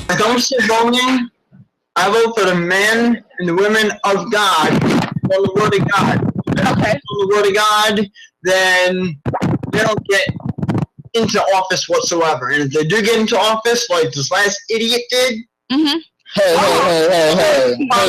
When it comes to voting, I vote for the men and the women of God, on the Word of God. Okay. On the Word of God, then they don't get into office whatsoever. And if they do get into office, like this last idiot did, Hey,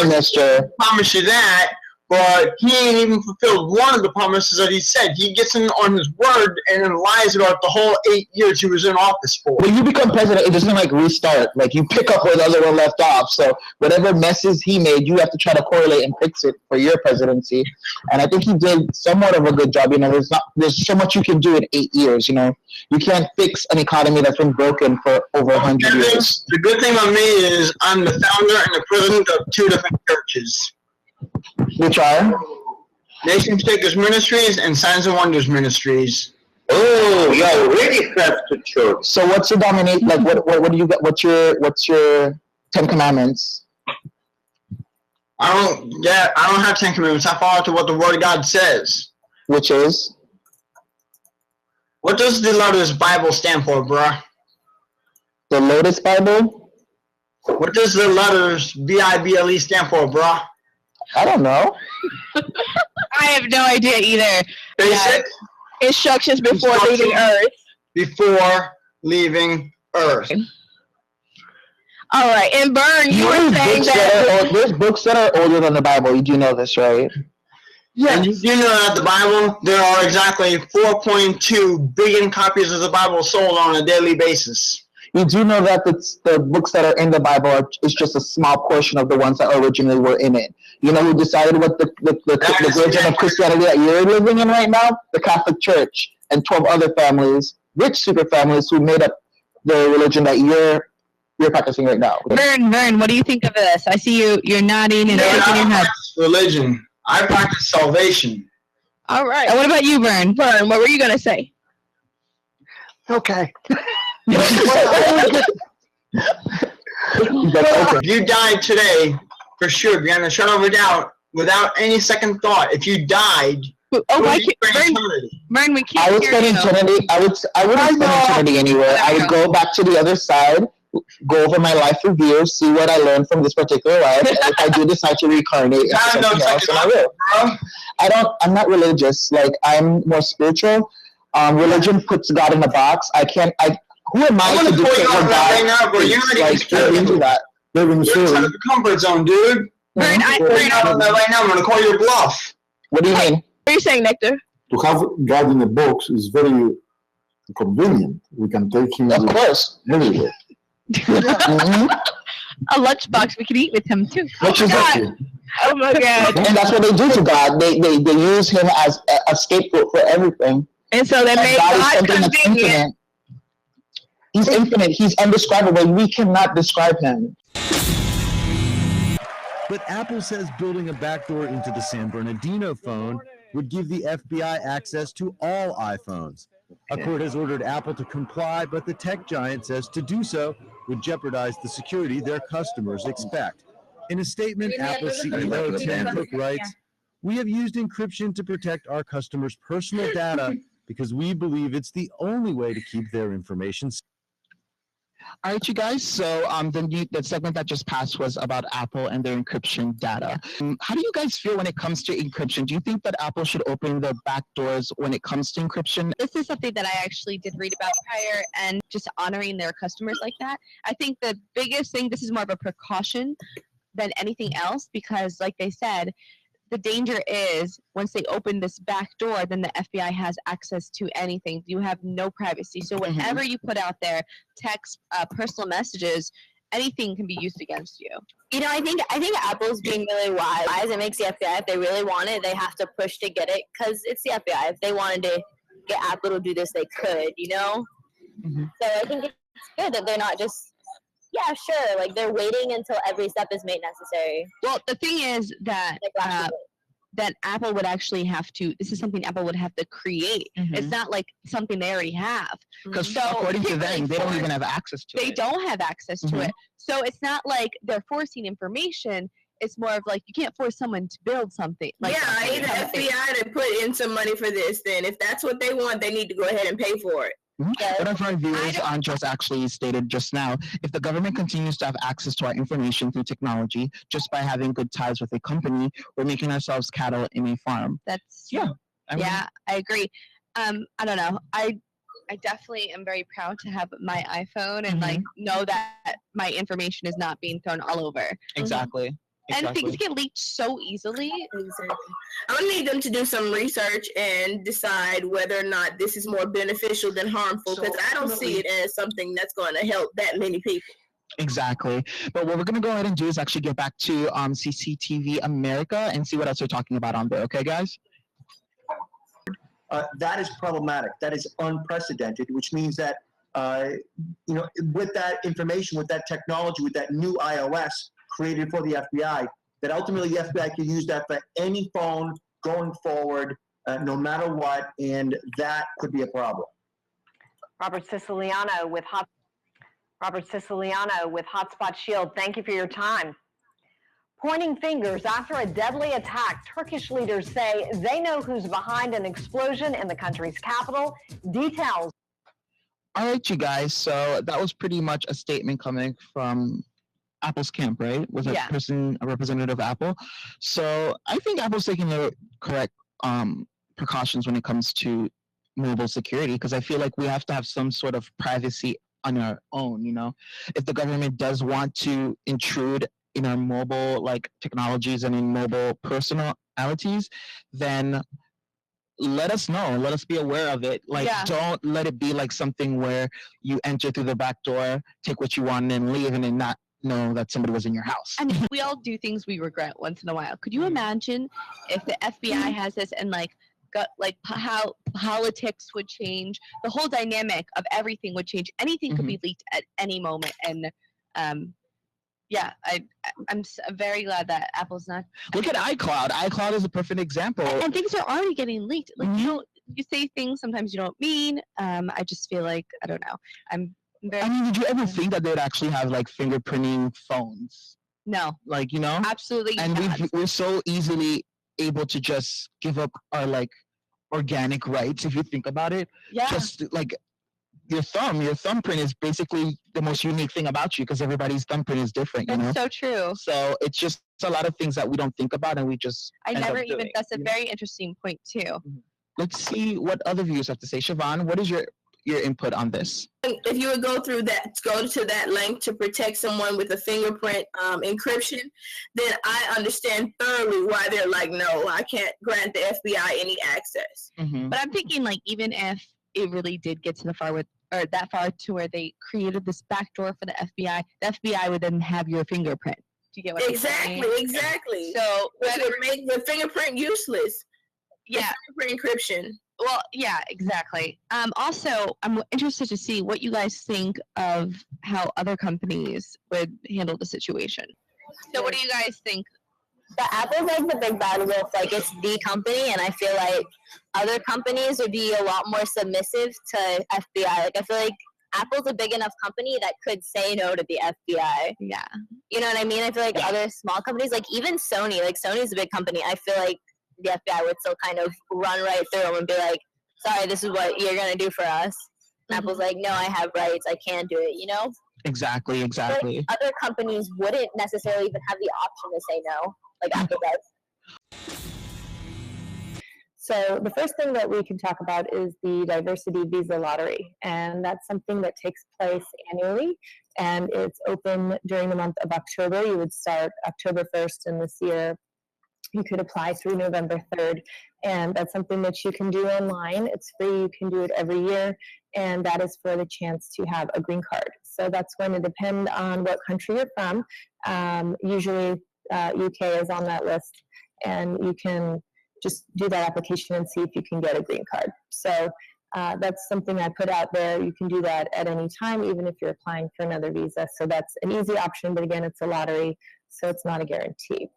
mister. promise you that, but he ain't even fulfilled one of the promises that he said. He gets in on his word and then lies about the whole 8 years he was in office for. When you become president, it doesn't like restart. Like you pick up where the other one left off. So whatever messes he made, you have to try to correlate and fix it for your presidency. And I think he did somewhat of a good job. You know, there's so much you can do in 8 years. You know, you can't fix an economy that's been broken for over 100 years. The good thing about me is I'm the founder and the president of 2 different churches. Which are? Nation Shakers Ministries and Signs and Wonders Ministries. Oh, you're really close to church. So what's your dominate? Like what do you got? What's your 10 Commandments? I don't have 10 Commandments. I follow to what the Word of God says. Which is? What does the Lotus Bible stand for, bruh? The Lotus Bible? What does the letters Bible stand for, bruh? I don't know. I have no idea either. Basic instructions before leaving Earth. Before leaving Earth. All right, and Burn, you were saying that there's books that are older than the Bible. You do know this, right? Yeah. And you do know that the Bible, there are exactly 4.2 billion copies of the Bible sold on a daily basis. You do know that the books that are in the Bible is just a small portion of the ones that originally were in it. You know who decided what the version of Christianity that you're living in right now? The Catholic Church and 12 other families, rich super families who made up the religion that you're practicing right now. Vern, what do you think of this? I see you're nodding and shaking your head. Religion. I practice salvation. All right. And what about you, Vern? Vern, what were you going to say? Okay. If you died today, for sure, beyond a shadow of a doubt, without any second thought, if you died, Vern, we can't. I would spend eternity. I wouldn't spend eternity anywhere. I would go back to the other side, go over my life review, see what I learned from this particular life, and if I do decide to reincarnate into something else, then I will. I'm not religious. Like, I'm more spiritual. Religion puts God in a box. Who am I to dictate what God right now, bro? You're into that? You're outside of the comfort zone, dude. Vern, right now, I'm going to call your bluff. What do you mean? What are you saying, Nectar? To have God in a box is very convenient. We can take him everywhere. A lunchbox we could eat with him too. Oh my God. And that's what they do to God. They use him as a scapegoat for everything. And so they made God convenient. He's infinite. He's undescribable. We cannot describe him. But Apple says building a backdoor into the San Bernardino phone would give the FBI access to all iPhones. A court has ordered Apple to comply, but the tech giant says to do so would jeopardize the security their customers expect. In a statement, Apple CEO Tim Cook writes, "We have used encryption to protect our customers' personal data because we believe it's the only way to keep their information safe." All right, you guys. So the segment that just passed was about Apple and their encryption data. How do you guys feel when it comes to encryption? Do you think that Apple should open their back doors when it comes to encryption? This is something that I actually did read about prior, and just honoring their customers like that. I think the biggest thing, this is more of a precaution than anything else, because like they said, the danger is once they open this back door, then the FBI has access to anything. You have no privacy. So whatever you put out there, text, personal messages, anything can be used against you. You know, I think Apple's being really wise. It makes the FBI, if they really want it, they have to push to get it, because it's the FBI. If they wanted to get Apple to do this, they could, you know? So I think it's good that they're not just, yeah, sure, like they're waiting until every step is made necessary. Well, the thing is that that Apple would actually have to, this is something Apple would have to create. It's not like something they already have. Because according to them, they don't even have access to it. They don't have access to it. So it's not like they're forcing information. It's more of like, you can't force someone to build something. Like, yeah, I need the FBI to put in some money for this then. If that's what they want, they need to go ahead and pay for it. Yes. One of our viewers, Andres, actually stated just now, if the government continues to have access to our information through technology just by having good ties with a company, we're making ourselves cattle in a farm. That's Yeah. I agree. I don't know. I definitely am very proud to have my iPhone and like know that my information is not being thrown all over. Exactly. And things get leaked so easily. Exactly. I would need them to do some research and decide whether or not this is more beneficial than harmful, because I don't see it as something that's going to help that many people. Exactly. But what we're going to go ahead and do is actually get back to CCTV America and see what else they're talking about on there. Okay, guys? That is problematic. That is unprecedented, which means that, with that information, with that technology, with that new iOS created for the FBI, that ultimately the FBI can use that for any phone going forward, no matter what, and that could be a problem. Robert Siciliano with Hotspot Shield. Thank you for your time. Pointing fingers after a deadly attack, Turkish leaders say they know who's behind an explosion in the country's capital. Details. All right, you guys. So that was pretty much a statement coming from Apple's camp, right? Was a representative of Apple. So I think Apple's taking the correct precautions when it comes to mobile security, because I feel like we have to have some sort of privacy on our own. If the government does want to intrude in our mobile technologies and in mobile personalities, then let us know. Let us be aware of it. Don't let it be something where you enter through the back door, take what you want, and leave, and then not know that somebody was in your house. I mean, we all do things we regret once in a while. Could you imagine if the FBI has this and how politics would change, the whole dynamic of everything would change. Anything could be leaked at any moment, and I'm very glad that Apple's not. Look at iCloud. iCloud is a perfect example. And things are already getting leaked. You say things sometimes you don't mean. I just feel like I don't know. Did you ever think that they'd actually have fingerprinting phones? No. Absolutely. And we're so easily able to just give up our organic rights, if you think about it. Yeah. Just your thumbprint is basically the most unique thing about you, because everybody's thumbprint is different. That's so true. So it's just a lot of things that we don't think about, and we just. That's a very interesting point too. Let's see what other viewers have to say. Siobhan, what is your input on this? If you would go to that link to protect someone with a fingerprint encryption, then I understand thoroughly why they're like, no, I can't grant the FBI any access. But I'm thinking even if it really did get to that far to where they created this backdoor for the FBI would then have your fingerprint. Do you get what I'm saying? Exactly. So that would make the fingerprint useless. Yeah. Fingerprint encryption. Well, yeah, exactly. Also, I'm interested to see what you guys think of how other companies would handle the situation. So what do you guys think? The Apple's the big bad wolf. It's the company, and I feel like other companies would be a lot more submissive to FBI. I feel like Apple's a big enough company that could say no to the FBI. Yeah. You know what I mean? I feel like other small companies, even Sony, Sony's a big company. I feel like the FBI would still kind of run right through them and be like, sorry, this is what you're going to do for us. And Apple's like, no, I have rights. I can't do it, Exactly. Other companies wouldn't necessarily even have the option to say no, like Apple does. So the first thing that we can talk about is the Diversity Visa Lottery. And that's something that takes place annually. And it's open during the month of October. You would start October 1st, and this year you could apply through November 3rd, and that's something that you can do online. It's free. You can do it every year, and that is for the chance to have a green card. So that's going to depend on what country you're from. Usually UK is on that list, and you can just do that application and see if you can get a green card. So that's something I put out there. You can do that at any time, even if you're applying for another visa. So that's an easy option, but again, it's a lottery, so it's not a guarantee.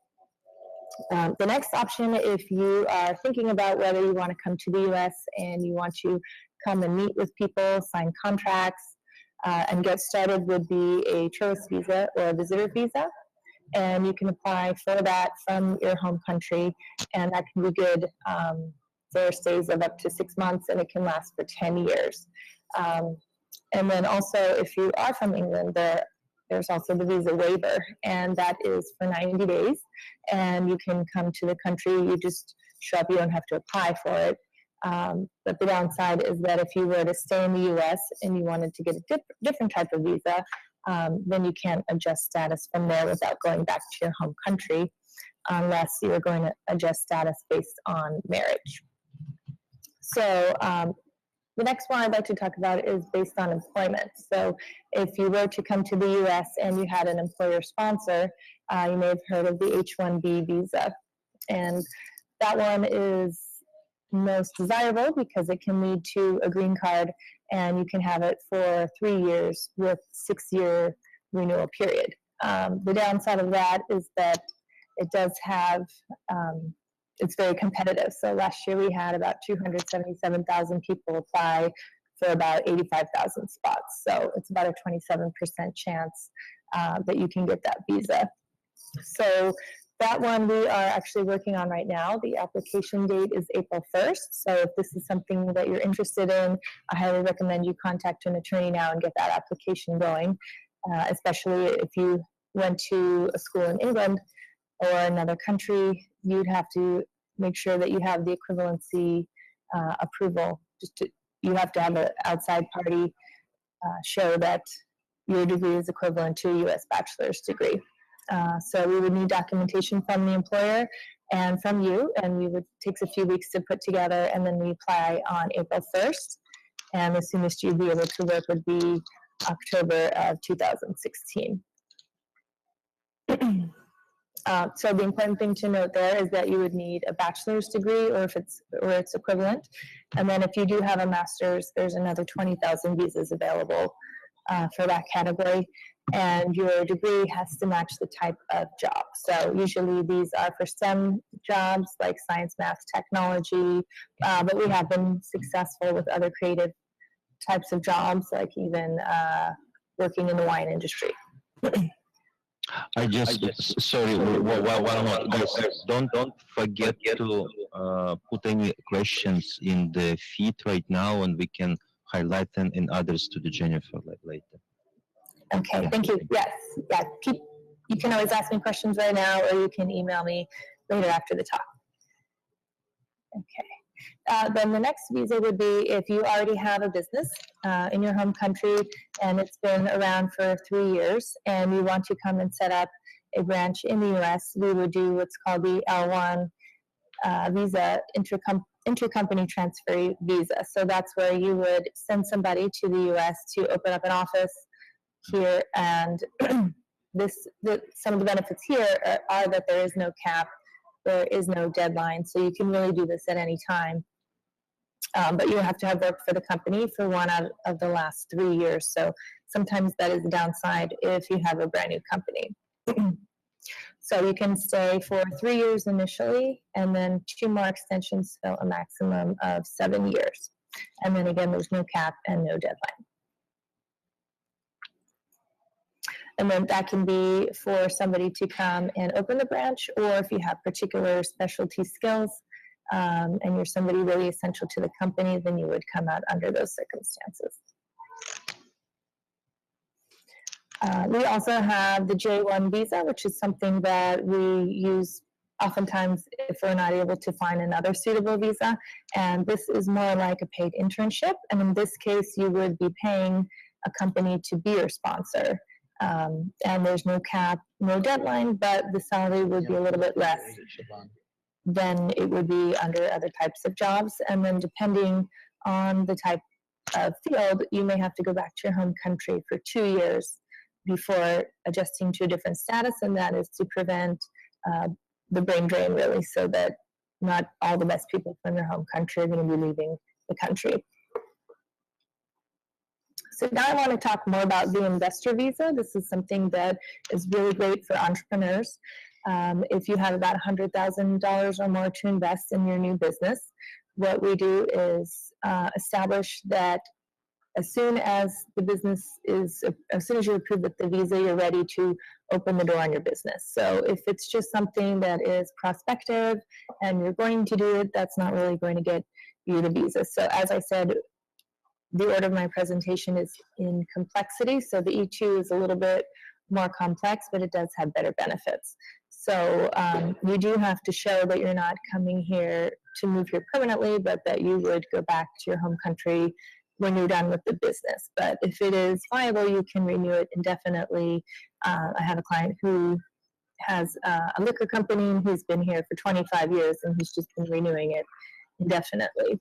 The next option, if you are thinking about whether you want to come to the U.S. and you want to come and meet with people, sign contracts, and get started, would be a tourist visa or a visitor visa. And you can apply for that from your home country, and that can be good for stays of up to 6 months, and it can last for 10 years. And then also, if you are from England, there's also the visa waiver, and that is for 90 days. And you can come to the country, you just show up, you don't have to apply for it. But the downside is that if you were to stay in the US and you wanted to get a different type of visa, then you can't adjust status from there without going back to your home country, unless you're going to adjust status based on marriage. So the next one I'd like to talk about is based on employment. So if you were to come to the US and you had an employer sponsor, you may have heard of the H-1B visa. And that one is most desirable because it can lead to a green card, and you can have it for 3 years with 6-year renewal period. The downside of that is that it does have, it's very competitive. So last year we had about 277,000 people apply for about 85,000 spots. So it's about a 27% chance that you can get that visa. So that one we are actually working on right now. The application date is April 1st. So if this is something that you're interested in, I highly recommend you contact an attorney now and get that application going, especially if you went to a school in England or another country. You'd have to make sure that you have the equivalency approval. You have to have an outside party show that your degree is equivalent to a U.S. bachelor's degree. So we would need documentation from the employer and from you, and we would takes a few weeks to put together, and then we apply on April 1st. And the soonest you'd be able to work would be October of 2016. So the important thing to note there is that you would need a bachelor's degree or its equivalent. And then if you do have a master's, there's another 20,000 visas available for that category. And your degree has to match the type of job. So usually these are for STEM jobs like science, math, technology, but we have been successful with other creative types of jobs, like even working in the wine industry. Sorry, one more, guys. Don't forget to put any questions in the feed right now, and we can highlight them and others to the Jennifer later. Okay, thank you. Yes, yeah. You can always ask me questions right now, or you can email me later after the talk. Okay. Then the next visa would be if you already have a business in your home country and it's been around for 3 years, and you want to come and set up a branch in the U.S., we would do what's called the L1 visa, intercompany transfer visa. So that's where you would send somebody to the U.S. to open up an office here, and some of the benefits here are that there is no cap, there is no deadline, so you can really do this at any time. But you have to have worked for the company for 1 out of the last 3 years. So sometimes that is the downside if you have a brand new company. So you can stay for 3 years initially, and then 2 more extensions, so a maximum of 7 years. And then again, there's no cap and no deadline. And then that can be for somebody to come and open the branch, or if you have particular specialty skills and you're somebody really essential to the company, then you would come out under those circumstances. We also have the J1 visa, which is something that we use oftentimes if we're not able to find another suitable visa. And this is more like a paid internship. And in this case, you would be paying a company to be your sponsor. And there's no cap, no deadline, but the salary would be a little bit less than it would be under other types of jobs. And then depending on the type of field, you may have to go back to your home country for 2 years before adjusting to a different status, and that is to prevent the brain drain, really, so that not all the best people from their home country are going to be leaving the country. So now I want to talk more about the investor visa. This is something that is really great for entrepreneurs. If you have about $100,000 or more to invest in your new business, what we do is establish that as soon as you're approved with the visa, you're ready to open the door on your business. So if it's just something that is prospective and you're going to do it, that's not really going to get you the visa. So as I said, the order of my presentation is in complexity. So the E2 is a little bit more complex, but it does have better benefits. So you do have to show that you're not coming here to move here permanently, but that you would go back to your home country when you're done with the business. But if it is viable, you can renew it indefinitely. I have a client who has a liquor company, and he's been here for 25 years, and he's just been renewing it indefinitely.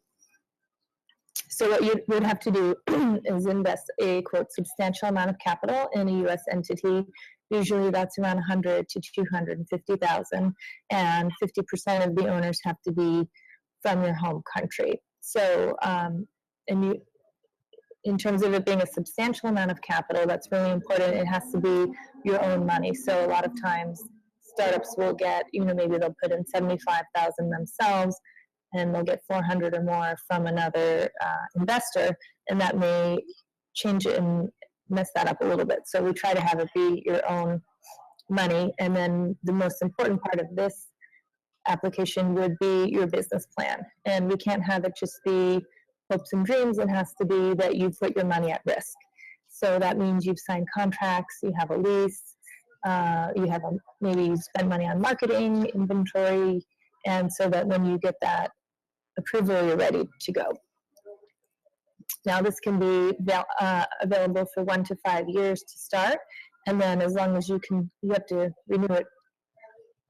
So what you would have to do is invest a, quote, substantial amount of capital in a U.S. entity. Usually that's around 100 to 250,000, and 50% of the owners have to be from your home country. So, in terms of it being a substantial amount of capital, that's really important. It has to be your own money. So a lot of times startups will get, maybe they'll put in 75,000 themselves, and they'll get 400 or more from another investor, and that may change it and mess that up a little bit. So we try to have it be your own money. And then the most important part of this application would be your business plan. And we can't have it just be hopes and dreams. It has to be that you put your money at risk. So that means you've signed contracts, you have a lease, maybe you spend money on marketing, inventory, and so that when you get that approval, you're ready to go. Now, this can be available for 1 to 5 years to start, and then as long as you have to renew it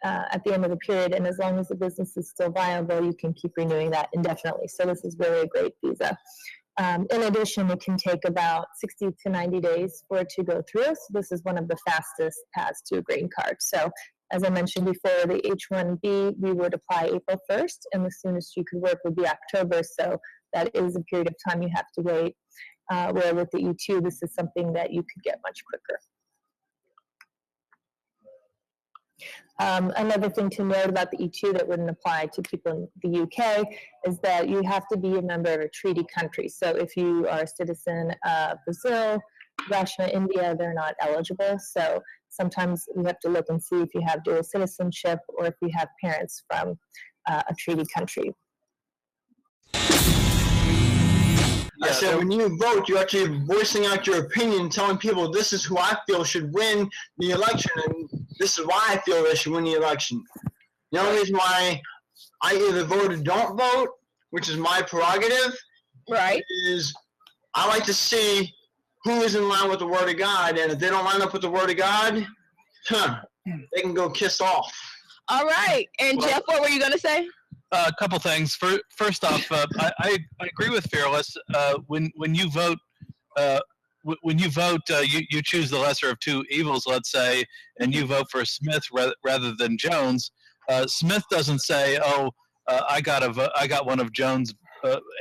at the end of the period, and as long as the business is still viable, you can keep renewing that indefinitely. So this is really a great visa. In addition, it can take about 60 to 90 days for it to go through. So this is one of the fastest paths to a green card. So as I mentioned before, the H-1B, we would apply April 1st, and the soonest you could work would be October. So that is a period of time you have to wait. Where with the E2, this is something that you could get much quicker. Another thing to note about the E2 that wouldn't apply to people in the UK is that you have to be a member of a treaty country. So if you are a citizen of Brazil, Russia, India, they're not eligible. So sometimes we have to look and see if you have dual citizenship or if you have parents from a treaty country. I said when you vote, you're actually voicing out your opinion, telling people this is who I feel should win the election, and this is why I feel they should win the election. The only reason why I either vote or don't vote, which is my prerogative, right, is I like to see who is in line with the Word of God, and if they don't line up with the Word of God, they can go kiss off. All right, and Jeff, what were you going to say? A couple things. First off, I agree with Fearless. When you vote, you choose the lesser of two evils, let's say, and you vote for Smith rather than Jones. Smith doesn't say, "Oh, I got one of Jones'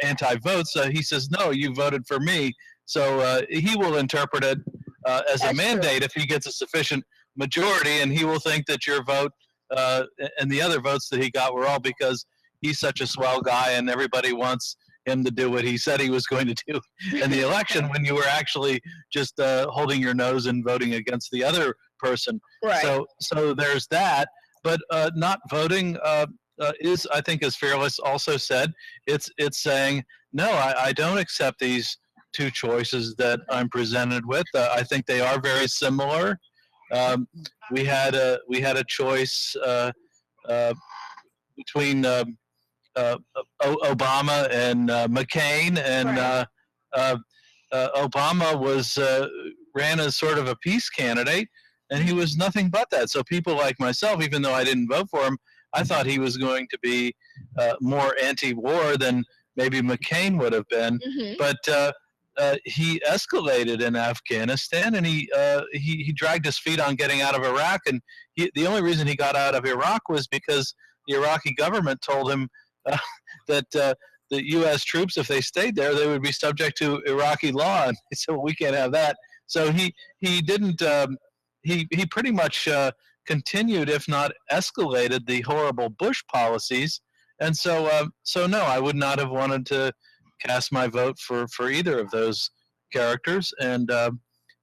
anti-votes." He says, "No, you voted for me." So he will interpret it as a mandate if he gets a sufficient majority, and he will think that your vote and the other votes that he got were all because he's such a swell guy and everybody wants him to do what he said he was going to do in the election when you were actually just holding your nose and voting against the other person. Right. So there's that. But not voting is, I think, as Fearless also said, it's saying, no, I don't accept these two choices that I'm presented with. I think they are very similar. We had a choice between Obama and McCain, and Obama ran as sort of a peace candidate, and he was nothing but that. So people like myself, even though I didn't vote for him, I thought he was going to be more anti-war than maybe McCain would have been. Mm-hmm. But he escalated in Afghanistan, and he dragged his feet on getting out of Iraq. And the only reason he got out of Iraq was because the Iraqi government told him that the U.S. troops, if they stayed there, they would be subject to Iraqi law. And he said, well, we can't have that. So he didn't. He pretty much continued, if not escalated, the horrible Bush policies. And so no, I would not have wanted to cast my vote for either of those characters. And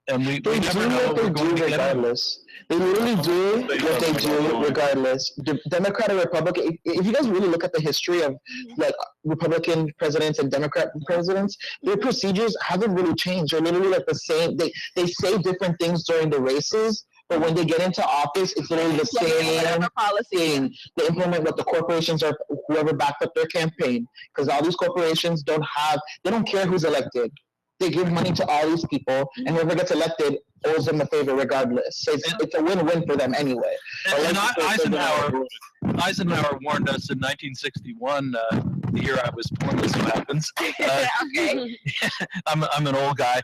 They never do know what we're they going do to get in. regardless. They literally do what they do regardless. Democrat or Republican, if you guys really look at the history of like Republican presidents and Democrat presidents, their procedures haven't really changed. They're literally like the same. They say different things during the races, but when they get into office, it's literally the same thing. They implement what the corporations are, whoever backed up their campaign, because all these corporations they don't care who's elected. They give money to all these people, and whoever gets elected owes them a favor regardless. So it's a win-win for them anyway. And Eisenhower warned us in 1961, the year I was born, as it happens. Okay. I'm an old guy.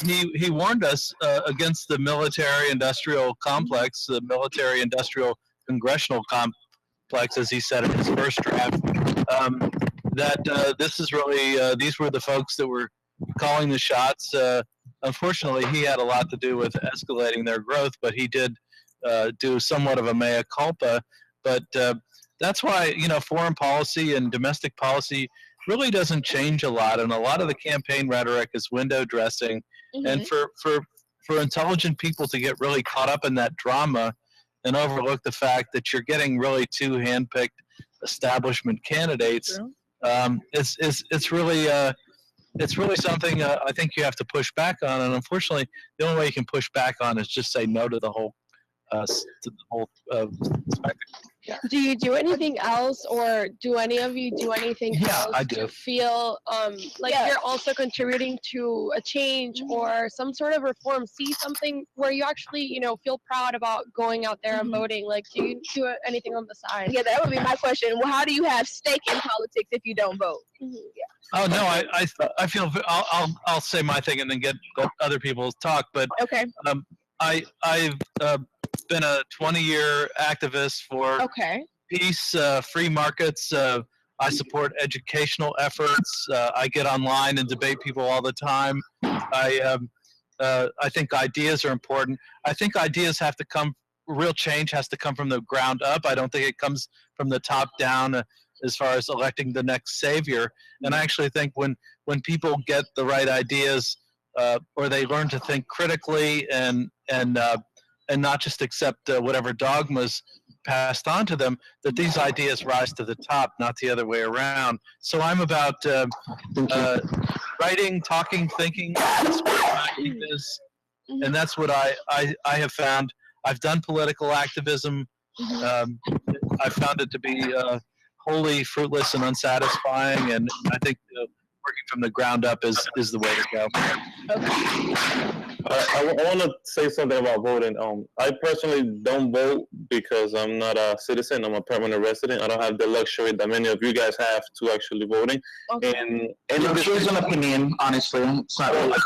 He warned us against the military-industrial complex, the military-industrial congressional complex, as he said in his first draft, that this is really, these were the folks that were calling the shots. Unfortunately, he had a lot to do with escalating their growth, but he did do somewhat of a mea culpa. But that's why, foreign policy and domestic policy really doesn't change a lot, and a lot of the campaign rhetoric is window dressing. And for intelligent people to get really caught up in that drama and overlook the fact that you're getting really two hand-picked establishment candidates, it's really something I think you have to push back on. And unfortunately, the only way you can push back on is just say no to the whole spectacle. Do you do anything else, or do any of you do anything else I do. to feel like you're also contributing to a change or some sort of reform? See something where you actually, feel proud about going out there and voting. Like, do you do anything on the side? Yeah, that would be my question. Well, how do you have stake in politics if you don't vote? Yeah. Oh no, I feel I'll say my thing and then let other people talk. But okay, I've been a 20-year activist for peace, free markets. I support educational efforts. I get online and debate people all the time. I think ideas are important. I think ideas have to come. Real change has to come from the ground up. I don't think it comes from the top down. As far as electing the next savior. And I actually think when people get the right ideas, or they learn to think critically and not just accept whatever dogmas passed on to them, that these ideas rise to the top, not the other way around. So I'm about writing, talking, thinking, and that's what I have found. I've done political activism. I found it to be wholly fruitless and unsatisfying, and I think working from the ground up is the way to go. I want to say something about voting. I personally don't vote because I'm not a citizen. I'm a permanent resident. I don't have the luxury that many of you guys have to actually voting. And here's an opinion, honestly. It's not really,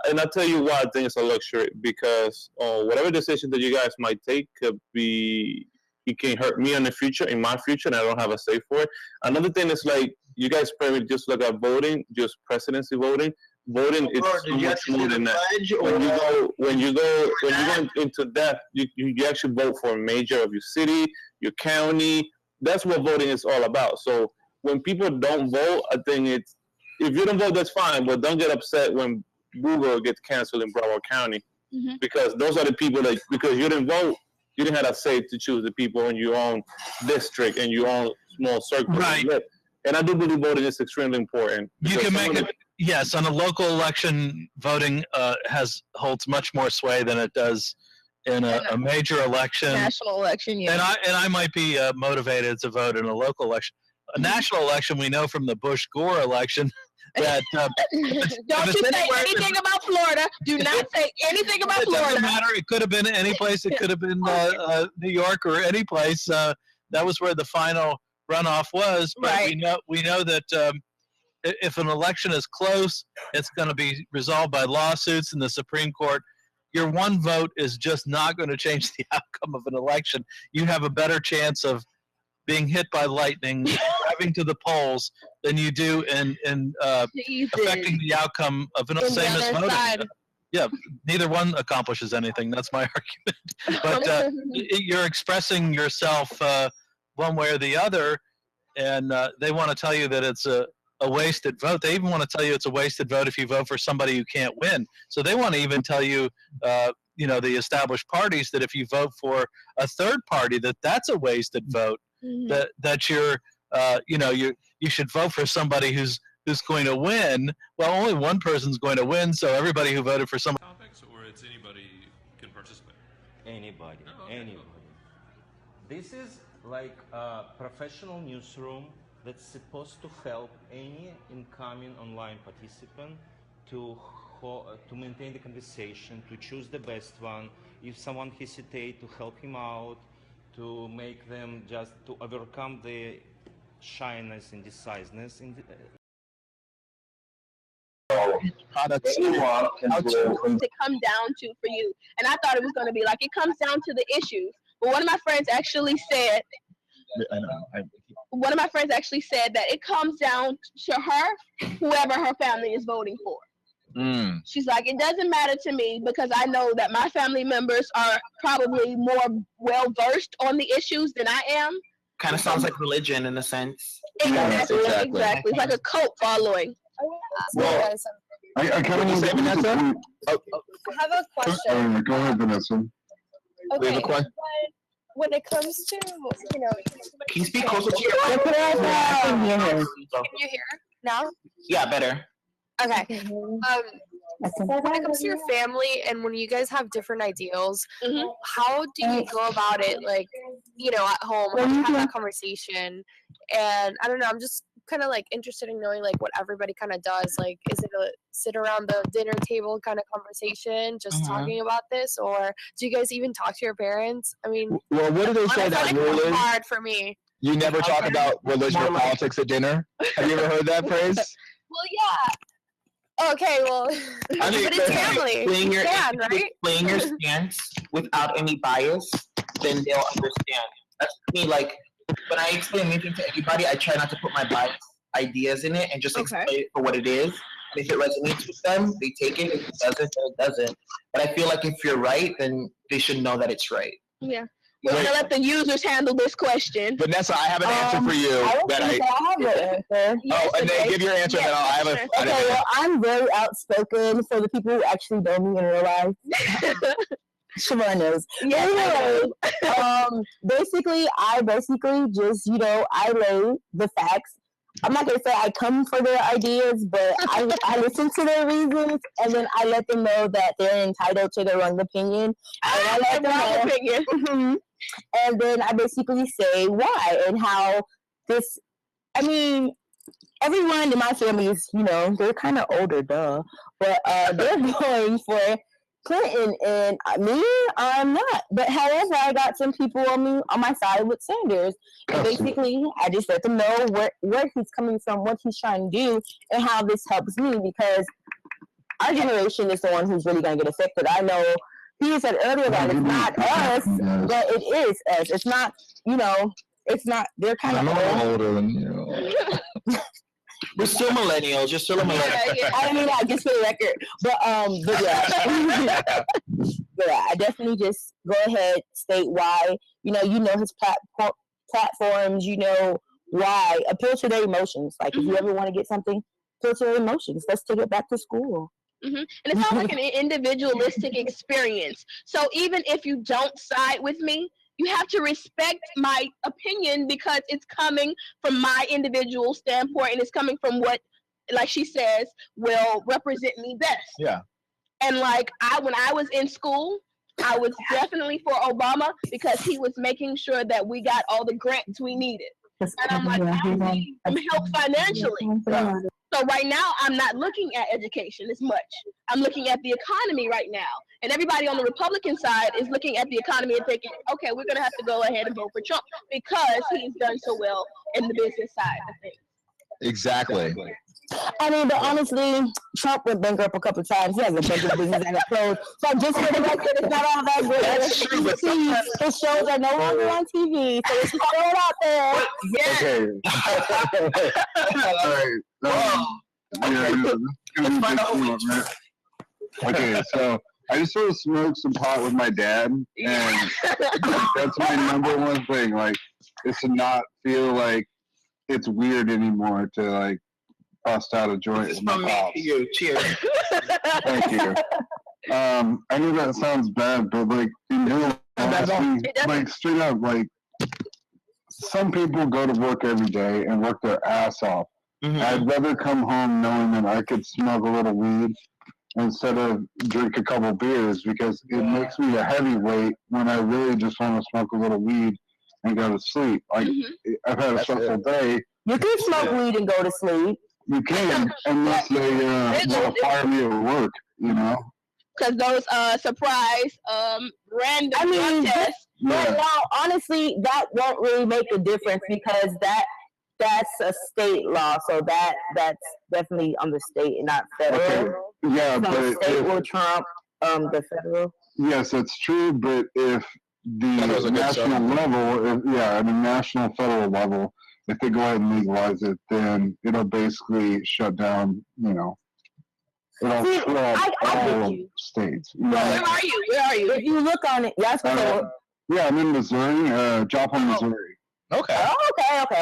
and I'll tell you why I think it's a luxury, because whatever decision that you guys might take could be, it can hurt me in the future, in my future, and I don't have a say for it. Another thing is, like, you guys probably just look at voting, just presidency voting. Voting is so much more than that. When you go into depth, you actually vote for a mayor of your city, your county. That's what voting is all about. So when people don't vote, I think it's, if you don't vote, that's fine, but don't get upset when Google gets canceled in Broward County, because those are the people that, because you didn't vote, you didn't have a say to choose the people in your own district and your own small circle. Right. And I do believe voting is extremely important. You can make it. Yes, on a local election, voting holds much more sway than it does in a major election. National election, yeah. And I might be motivated to vote in a local election. A national election, we know from the Bush-Gore election that don't you say anything about Florida. Do not say anything about Florida. It doesn't matter. It could have been any place. It could have been New York or any place. That was where the final runoff was. But we know that if an election is close, it's going to be resolved by lawsuits in the Supreme Court. Your one vote is just not going to change the outcome of an election. You have a better chance of being hit by lightning, driving to the polls, than you do in affecting the outcome of the same as voting. Yeah, neither one accomplishes anything. That's my argument. But you're expressing yourself one way or the other, and they want to tell you that it's a wasted vote. They even want to tell you it's a wasted vote if you vote for somebody who can't win. So they want to even tell you, the established parties, that if you vote for a third party, that's a wasted vote. Mm-hmm. That you're, you should vote for somebody who's going to win. Well, only one person's going to win, so everybody who voted for someone. Topics, or it's anybody can participate. Anybody, Oh, okay. anybody. This is like a professional newsroom that's supposed to help any incoming online participant to maintain the conversation, to choose the best one. If someone hesitates, to help him out, to make them to overcome the shyness and indecisiveness. Products to come down to for you. And I thought it was going to be like, it comes down to the issues. But one of my friends actually said, that it comes down to her, whoever her family is voting for. She's like, it doesn't matter to me because I know that my family members are probably more well versed on the issues than I am. Kind of sounds like religion in a sense. Exactly. It's like a cult following. Well, I kind of want to Vanessa? I have a question. Go ahead, Vanessa. Okay, when it comes to, Can you speak closer to your Can you hear now? Yeah, better. Okay. When it comes to your family and when you guys have different ideals, how do you go about it? Like, at home, how do you have that conversation? And I don't know, I'm just kind of like interested in knowing like what everybody kind of does. Like, is it a sit around the dinner table kind of conversation, just talking about this, or do you guys even talk to your parents? I mean, well, what do they say that rule is? Hard for me. You never talk about religion or politics at dinner. Have you ever heard that phrase? Well, yeah. Okay, well, I mean, but it's family. Playing your, right? Playing your stance without any bias, then they'll understand. That's me. Like when I explain anything to anybody, I try not to put my bias ideas in it and just explain it for what it is. And if it resonates with them, they take it. If it doesn't, then it doesn't. But I feel like if you're right, then they should know that it's right. Yeah. We're going to let the users handle this question. Vanessa, I have an answer for you. I have an answer. Oh, and then give your answer, and then I'll have a. Okay, well, I'm very outspoken for the people who actually know me in real life. Siobhan knows. Yeah. Anyway, basically just, I lay the facts. I'm not going to say I come for their ideas, but I listen to their reasons, and then I let them know that they're entitled to their own opinion. And I let them know. And then I basically say why and how this, everyone in my family is, they're kind of older, duh. But they're going for Clinton, and me, I'm not. But however, I got some people on my side with Sanders. And basically, I just let them know where he's coming from, what he's trying to do, and how this helps me, because our generation is the one who's really going to get affected. I know he said earlier that it's not us, but it is us. It's not, it's not, they're kind of older than you. We're still millennials. You're still a millennial. I just for the record. But yeah. But yeah, I definitely just go ahead, state why. You know his platforms, why. Appeal to their emotions. Like, if you ever want to get something, appeal to their emotions. Let's take it back to school. And it's not like an individualistic experience. So even if you don't side with me, you have to respect my opinion because it's coming from my individual standpoint and it's coming from what, like she says, will represent me best. Yeah. And like when I was in school, I was definitely for Obama because he was making sure that we got all the grants we needed. And I'm like, I need some help financially. So right now, I'm not looking at education as much. I'm looking at the economy right now. And everybody on the Republican side is looking at the economy and thinking, okay, we're going to have to go ahead and vote for Trump because he's done so well in the business side of things. Exactly. But honestly, Trump went bankrupt a couple of times. He has a bunch of business that closed. So just for the record, it's not all that good. That's true, but his shows are no longer on TV, so it's all out there. Okay. All right. Okay, so I just sort of smoked some pot with my dad, and that's my number one thing. Like, is to not feel like it's weird anymore to like bust out a joint with my From me pops. to you. Cheers. Thank you. I know that sounds bad, but like in real honesty, like straight up, like some people go to work every day and work their ass off. I'd rather come home knowing that I could smoke a little weed instead of drink a couple beers, because it makes me a heavyweight when I really just want to smoke a little weed and go to sleep. Like I've had a stressful day. You can smoke weed and go to sleep. You can, unless they want to fire me at work, you know. Because those surprise random drug tests. But now, honestly, that won't really make a difference because that's a state law, so that's definitely on the state and not federal. Okay. Yeah, so but state will trump the federal. Yes, it's true. But if the national level, at a national federal level, if they go ahead and legalize it, then it'll basically shut down. You know, it'll trump all states. You know? Where are you? Where are you? If you look on it, yes. Yeah, I'm in Missouri, Joplin, Missouri. Okay. Oh,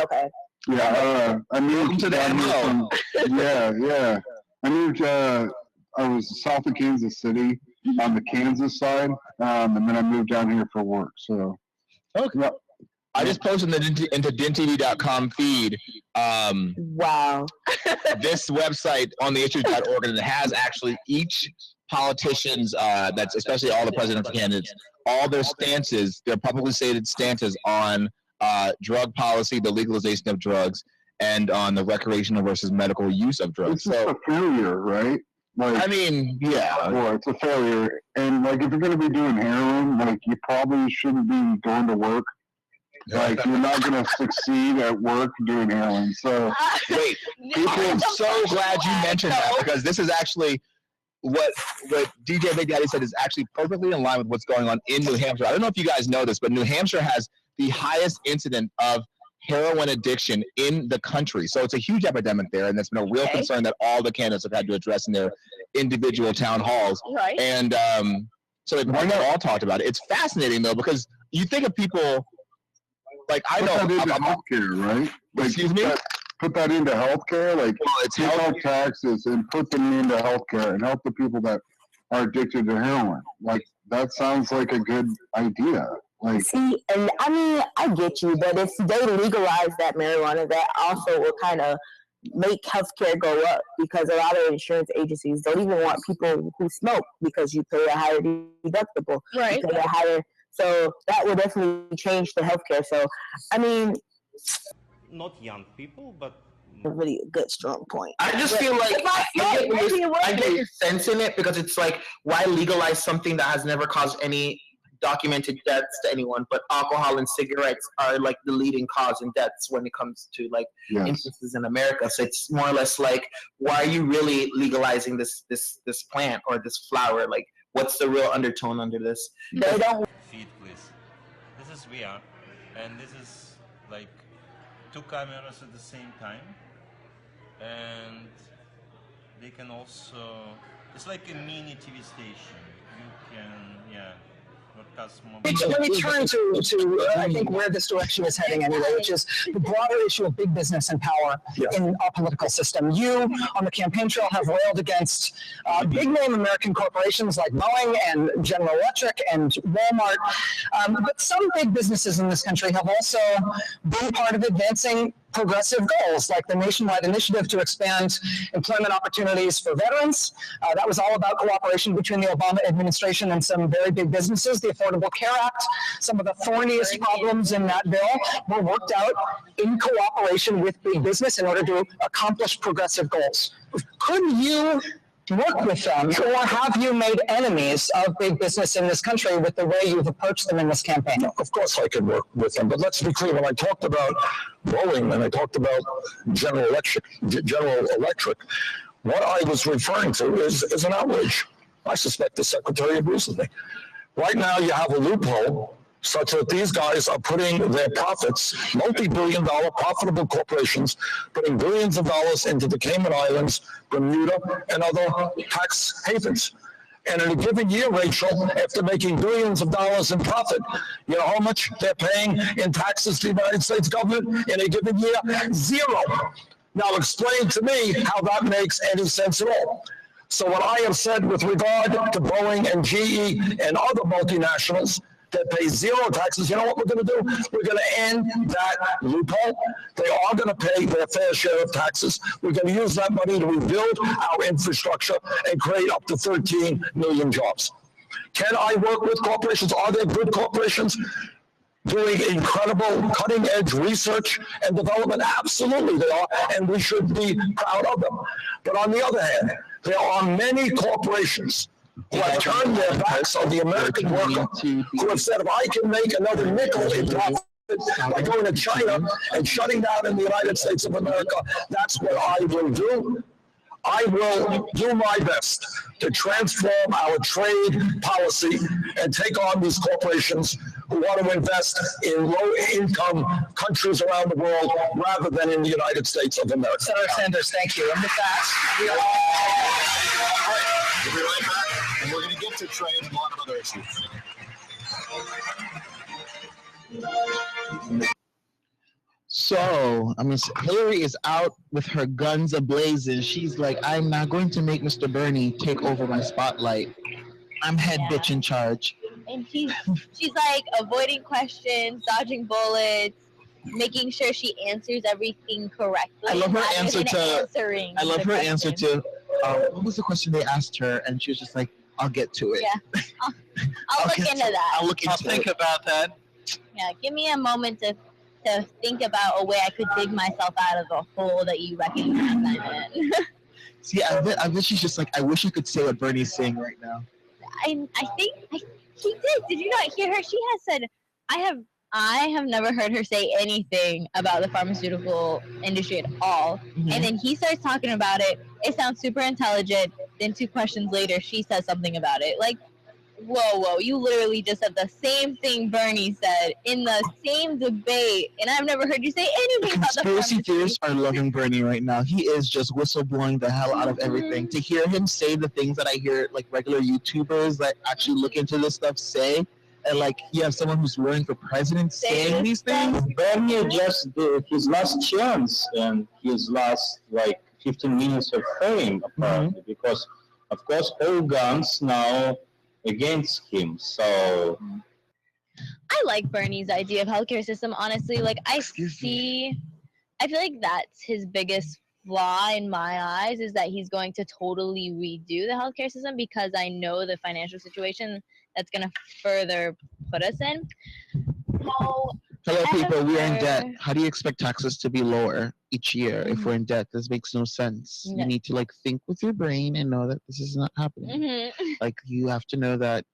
okay. Yeah, I moved to down here from, yeah. I moved, I was south of Kansas City on the Kansas side, and then I moved down here for work, so. Okay. Yeah. I just posted into dintv.com feed. Wow. This website on the issues.org, and it has actually each politician's, that's especially all the presidential candidates, all their stances, their publicly stated stances on drug policy, the legalization of drugs, and on the recreational versus medical use of drugs. It's a failure, right? Like, I mean, yeah. Well, it's a failure. And, like, if you're going to be doing heroin, like, you probably shouldn't be going to work. Like, you're not going to succeed at work doing heroin. So, wait, I'm so glad you mentioned that, because this is actually what DJ Big Daddy said is actually perfectly in line with what's going on in New Hampshire. I don't know if you guys know this, but New Hampshire has the highest incident of heroin addiction in the country. So it's a huge epidemic there, and that's been a real concern that all the candidates have had to address in their individual town halls. Right. And so they've all talked about it. It's fascinating, though, because you think of people, like I know. Put that into healthcare, right? Like, excuse me? Put that into healthcare, like take out taxes and put them into healthcare and help the people that are addicted to heroin. Like, that sounds like a good idea. Like, see, and I mean, I get you, but if they legalize that marijuana, that also will kind of make healthcare go up, because a lot of insurance agencies don't even want people who smoke because you pay a higher deductible. Right. You pay a higher, so that will definitely change the healthcare. So, I mean, not young people, but a really good, strong point. I just feel like I get your sense in it, because it's like, why legalize something that has never caused any documented deaths to anyone? But alcohol and cigarettes are like the leading cause in deaths when it comes to like instances in America. So it's more or less like, why are you really legalizing this plant or this flower? Like, what's the real undertone under this? They don't. Feed, please. This is VR, and this is like 2 cameras at the same time, and they can also, it's like a mini TV station. You can, broadcast more. Let me turn to I think where this direction is heading anyway, which is the broader issue of big business and power in our political system. You, on the campaign trail, have railed against big-name American corporations like Boeing and General Electric and Walmart, but some big businesses in this country have also been part of advancing progressive goals, like the nationwide initiative to expand employment opportunities for veterans. That was all about cooperation between the Obama administration and some very big businesses. The Affordable Care Act, some of the thorniest problems in that bill were worked out in cooperation with big business in order to accomplish progressive goals. Could you work with them, or have you made enemies of big business in this country with the way you've approached them in this campaign? Of course I could work with them, but let's be clear, when I talked about Boeing and I talked about General Electric, what I was referring to is an outrage. I suspect the Secretary agrees with me. Right now you have a loophole such that these guys are putting their profits, multi-billion-dollar profitable corporations, putting billions of dollars into the Cayman Islands, Bermuda, and other tax havens. And in a given year, Rachel, after making billions of dollars in profit, you know how much they're paying in taxes to the United States government in a given year? Zero. Now explain to me how that makes any sense at all. So what I have said with regard to Boeing and GE and other multinationals that pay zero taxes, you know what we're going to do? We're going to end that loophole. They are going to pay their fair share of taxes. We're going to use that money to rebuild our infrastructure and create up to 13 million jobs. Can I work with corporations? Are there good corporations doing incredible cutting-edge research and development? Absolutely they are, and we should be proud of them. But on the other hand, there are many corporations who have turned their backs on the American worker, who have said, if I can make another nickel in profit by going to China and shutting down in the United States of America, that's what I will do. I will do my best to transform our trade policy and take on these corporations who want to invest in low-income countries around the world rather than in the United States of America. Senator Sanders, thank you. And with that, we are We'll be right back, and we're going to get to trade and a lot of other issues. So, I mean, Hillary is out with her guns ablazing. She's like, I'm not going to make Mr. Bernie take over my spotlight. I'm head bitch in charge. And she's like avoiding questions, dodging bullets, making sure she answers everything correctly. I love her answer to. Answering I love the her question. answer to. What was the question they asked her? And she was just like, "I'll get to it." Yeah, I'll look into that. I'll think about that. Yeah, give me a moment to think about a way I could dig myself out of the hole that you recognize I'm in. See, I bet she's just like, I wish I could say what Bernie's saying right now. I think she did. Did you not hear her? She has said, I have never heard her say anything about the pharmaceutical industry at all. Mm-hmm. And then he starts talking about it. It sounds super intelligent. Then 2 questions later, she says something about it. Like, whoa, you literally just said the same thing Bernie said in the same debate. And I've never heard you say anything about the Conspiracy theorists are loving Bernie right now. He is just whistleblowing the hell out of everything. To hear him say the things that I hear like regular YouTubers that actually look into this stuff say, and like you have someone who's running for president saying these things. Bernie just did his last chance and his last 15 minutes of fame, apparently, because of course all guns now against him. So I like Bernie's idea of healthcare system, honestly. Like, I feel like that's his biggest flaw in my eyes, is that he's going to totally redo the healthcare system, because I know the financial situation that's going to further put us in. So, Hello, people. We are in debt. How do you expect taxes to be lower each year if we're in debt? This makes no sense. Yeah. You need to think with your brain and know that this is not happening. Like, you have to know that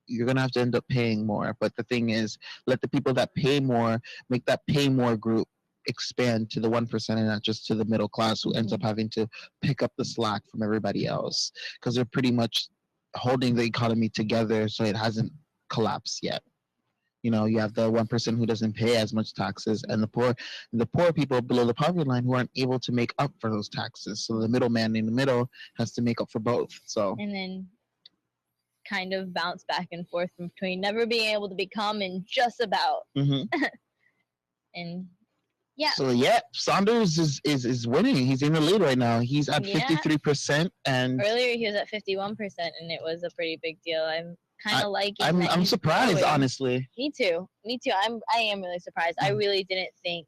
you're gonna have to end up paying more. But the thing is, let the people that pay more make that pay more group expand to the 1% and not just to the middle class, who ends up having to pick up the slack from everybody else, because they're pretty much holding the economy together so it hasn't collapsed yet. You know, you have the 1% who doesn't pay as much taxes, and the poor people below the poverty line who aren't able to make up for those taxes. So the middleman in the middle has to make up for both. So and then kind of bounce back and forth between never being able to become and just about. And yeah. So yeah, Sanders is winning. He's in the lead right now. He's at 53%, and earlier he was at 51%, and it was a pretty big deal. I'm kind of liking. I'm surprised, growing. honestly. Me too. I am really surprised. I really didn't think.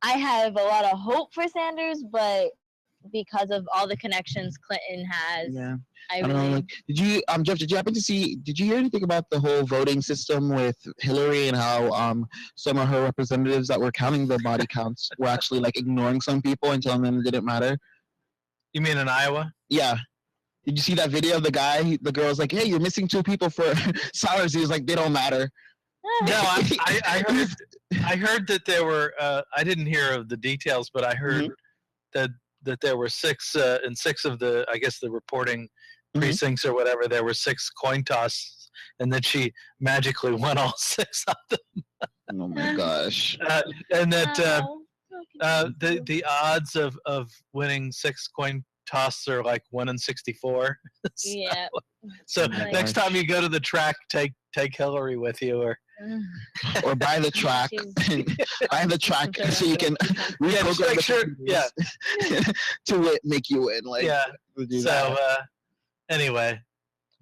I have a lot of hope for Sanders, but because of all the connections Clinton has, Yeah. I don't really. know. Did you, Jeff? Did you happen to see? Did you hear anything about the whole voting system with Hillary and how some of her representatives that were counting the body counts were actually ignoring some people and telling them it didn't matter? You mean in Iowa? Yeah. Did you see that video of the guy? The girl was like, "Hey, you're missing 2 people for Sanders." He was like, "They don't matter." No, I heard that there were. I didn't hear of the details, but I heard that there were 6 in 6 of the, I guess, the reporting precincts or whatever. There were 6 coin tosses, and that she magically won all 6 of them. Oh my gosh! And that the odds of winning 6 coin tosses are 1 in 64. Yeah. So next time you go to the track, take Hillary with you, or or buy the track, buy the track so you can reprogram to make you win. Like, So anyway,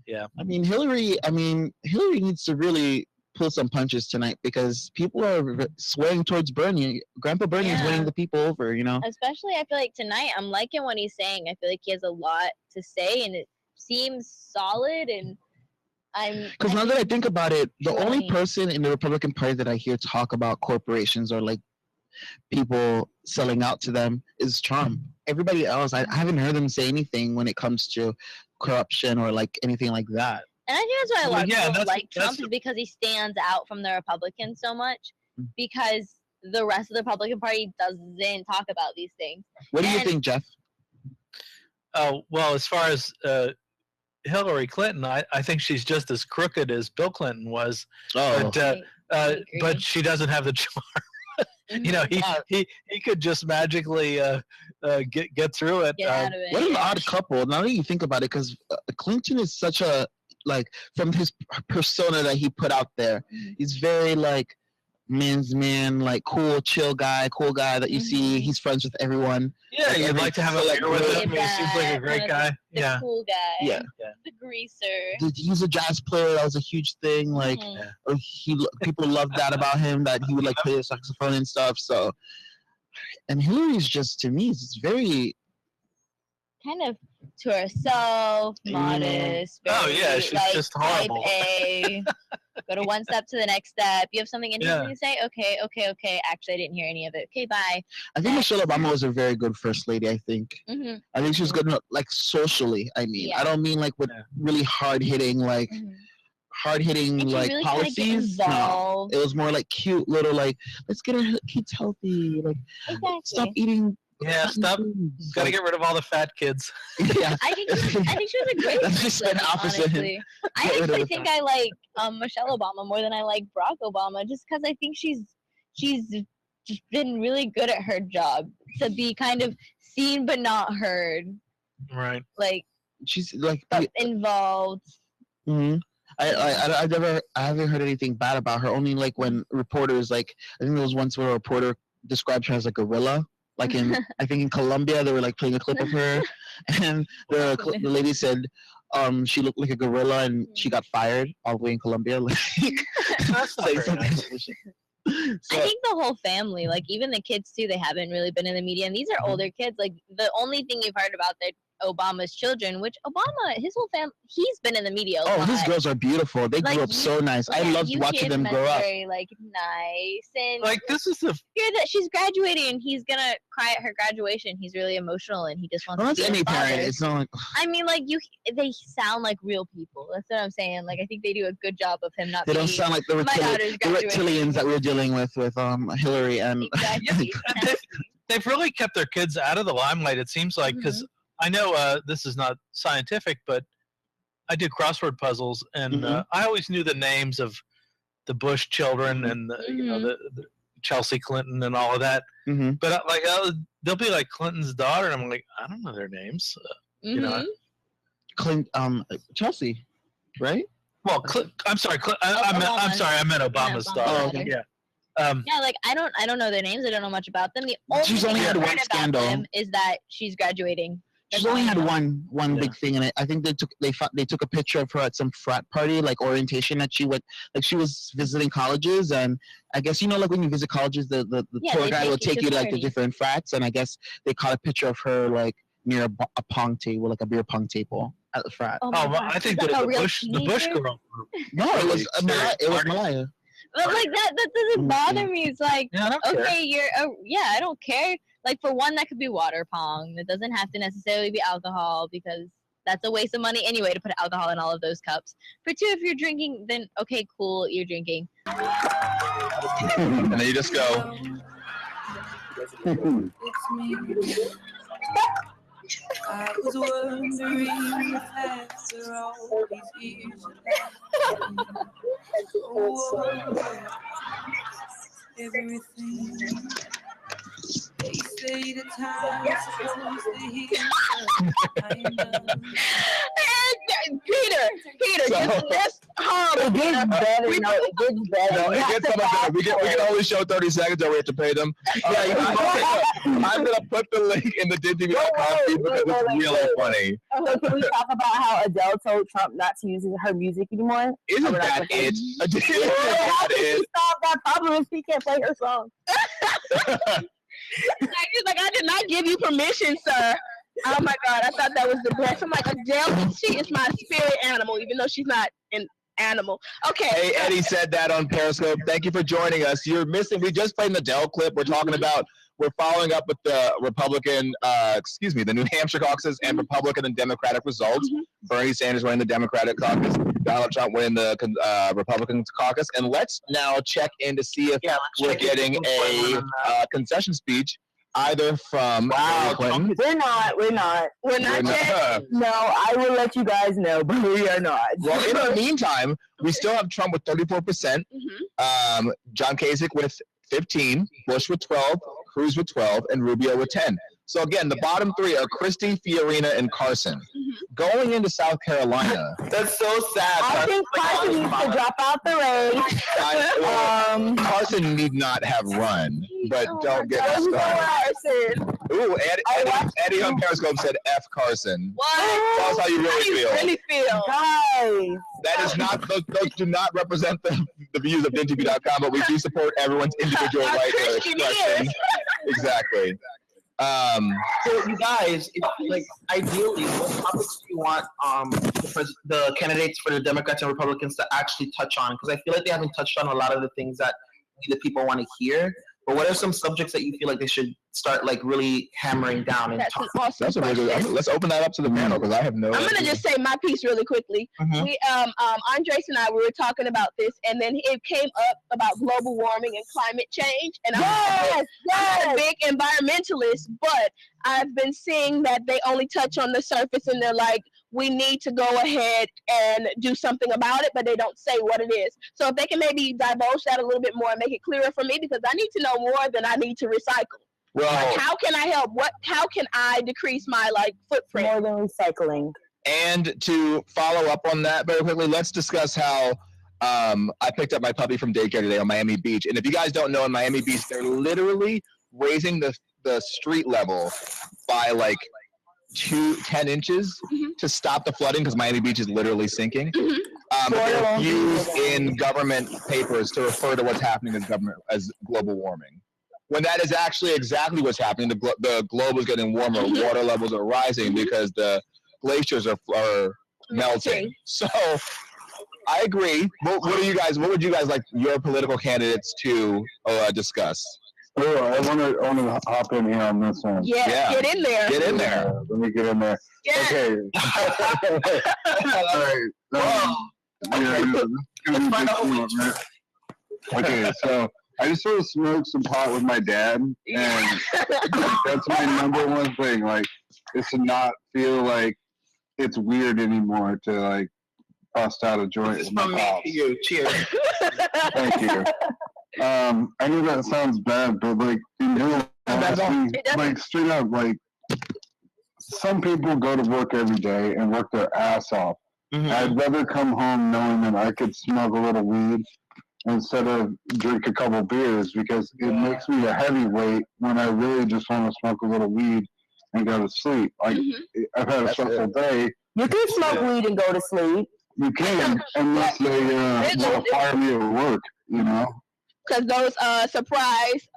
yeah. I mean, Hillary needs to really pull some punches tonight because people are swaying towards Bernie. Grandpa Bernie is winning the people over, you know. Especially, I feel like tonight, I'm liking what he's saying. I feel like he has a lot to say, and it seems solid. And because now that I think about it, the only person in the Republican Party that I hear talk about corporations or like people selling out to them is Trump. Everybody else, I haven't heard them say anything when it comes to corruption or like anything like that. And I think that's why a lot of people like Trump is because he stands out from the Republicans so much, because the rest of the Republican Party doesn't talk about these things. What do you think, Jeff? Oh, well, as far as Hillary Clinton, I think she's just as crooked as Bill Clinton was. But she doesn't have the charm. You know, he could just magically get through it. What an odd couple. Now that you think about it, because Clinton is such a, like, from his persona that he put out there, he's very like man's man, like cool, chill guy, cool guy that you see. He's friends with everyone. Yeah, like, you'd like to have a beer with him. He seems like a great guy. The cool guy. Yeah. The greaser. He's a jazz player. That was a huge thing. Like, or people loved that about him, that he would like play the saxophone and stuff. So, and Hillary's just, to me, it's very kind of to herself, modest. Very, she's like, just horrible. Type A. Go to one step to the next step. You have something interesting to say? Okay. Actually, I didn't hear any of it. Okay, bye. I think Michelle Obama was a very good first lady. I think. I think she was good, like socially. I mean, I don't mean like with really hard hitting, like like really policies. No, it was more like cute little, like, let's get our kids healthy. Like, stop eating. Yeah, stop. Got to get rid of all the fat kids. Yeah. I think she was a great That's just an opposite. honestly. I actually think I like Michelle Obama more than I like Barack Obama, just because I think she's just been really good at her job to be kind of seen but not heard. Right. Like, she's like involved. I haven't heard anything bad about her. Only like when reporters, like, I think there was once where a reporter described her as a gorilla. Like in, I think in Colombia, they were like playing a clip of her, and the lady said she looked like a gorilla, and she got fired all the way in Colombia. Like, that's not very nice. I think the whole family, like even the kids too, they haven't really been in the media, and these are older kids. Like the only thing you've heard about their Obama's children, which Obama, his whole family, he's been in the media a lot. His girls are beautiful. They grew up so nice. I loved watching them grow up. Very like nice, and like this is the hear that she's graduating and he's gonna cry at her graduation. He's really emotional and he just wants to be any a father. parent. It's not like, I mean, like they sound like real people. That's what I'm saying. Like I think they do a good job of him not. They don't sound like the reptilians that we're dealing with Hillary and. Exactly. They've really kept their kids out of the limelight. It seems like, because I know this is not scientific, but I did crossword puzzles, and I always knew the names of the Bush children and the Chelsea Clinton and all of that. But like they'll be like Clinton's daughter, and I'm like, I don't know their names. You know, Chelsea, right? Well, I'm sorry. I'm sorry. I meant Obama's daughter. Oh, okay. Yeah. Yeah, like I don't know their names. I don't know much about them. The only She's thing only had I've one heard about scandal. them is that she's graduating. She's only had one big thing, and I think they took a picture of her at some frat party, like orientation that she went, like she was visiting colleges, and I guess like when you visit colleges, the tour guide will take you to like the different frats, and I guess they caught a picture of her like near a pong table, like a beer pong table at the frat. Well, I think that the Bush girl. No, it was Malaya. But like that doesn't bother me. It's like, I don't care. Okay, I don't care. Like for one, that could be water pong. That doesn't have to necessarily be alcohol, because that's a waste of money anyway to put alcohol in all of those cups. For two, if you're drinking, then okay, cool, you're drinking. And then you just go. I was wondering if after all these years everything they say the time's supposed to heal. Peter, just Oh, it gets better. No, it gets better. No, You it have gets to so much better. ask We for can it. only show 30 seconds or we have to pay them. I'm gonna put the link in the DinTV.com feed because it's really funny. So can we talk about how Adele told Trump not to use her music anymore? Isn't that it? How can she solve that problem if she can't play her song? He's like, I did not give you permission, sir. Oh my God, I thought that was the best. I'm like, Adele, she is my spirit animal, even though she's not an animal. Okay. Hey, Eddie said that on Periscope. Thank you for joining us. You're missing. We just played an Adele clip. We're talking about. We're following up with the Republican, the New Hampshire caucus and Republican and Democratic results. Bernie Sanders winning the Democratic caucus, Donald Trump winning the Republican caucus. And let's now check in to see if we're getting a concession speech either from Hillary Clinton. We're not. We're not yet. No, I will let you guys know, but we are not. Well, in the meantime, we still have Trump with 34%, John Kasich with 15, Bush with 12, Cruz with 12, and Rubio with 10. So again, the bottom three are Christie, Fiorina, and Carson. Going into South Carolina. That's so sad. I think Carson needs to drop out the race. Carson need not have run, but don't get us started. Ooh, Eddie on Periscope said F Carson. What? Tell us how you really feel. Guys. That is not, those do not represent the views of DinTV.com, but we do support everyone's individual right to expression. Exactly. So you guys, ideally, what topics do you want the candidates for the Democrats and Republicans to actually touch on? Because I feel like they haven't touched on a lot of the things that the people want to hear. But what are some subjects that you feel like they should start really hammering down and talking? Awesome That's a really good. Let's open that up to the panel because I have no. I'm gonna just say my piece really quickly. We Andres and I we were talking about this, and then it came up about global warming and climate change. And I'm a big environmentalist, but I've been seeing that they only touch on the surface, and they're like, we need to go ahead and do something about it, but they don't say what it is. So if they can maybe divulge that a little bit more and make it clearer for me, because I need to know more than I need to recycle. Well, how can I help? How can I decrease my footprint? More than recycling. And to follow up on that very quickly, let's discuss how I picked up my puppy from daycare today on Miami Beach. And if you guys don't know, in Miami Beach, they're literally raising the street level by 10 inches to stop the flooding because Miami Beach is literally sinking. They're used in government papers to refer to what's happening as global warming. When that is actually exactly what's happening, the globe is getting warmer, water levels are rising because the glaciers are melting. So I agree. What would you guys like your political candidates to discuss? Oh, I want to hop in here on this one. Yeah, get in there. Get in there. Let me get in there. Yeah. Okay. All right. Okay, so I just sort of smoked some pot with my dad, and that's my number one thing. Is to not feel like it's weird anymore to bust out a joint with my pops. You. Cheers. Thank you. I know that sounds bad, but in real honesty, straight up, some people go to work every day and work their ass off. I'd rather come home knowing that I could smoke a little weed instead of drink a couple beers because it makes me a heavyweight when I really just want to smoke a little weed and go to sleep. I've had a stressful day. You can smoke weed and go to sleep. You can, unless they want to fire me at work, Because those surprise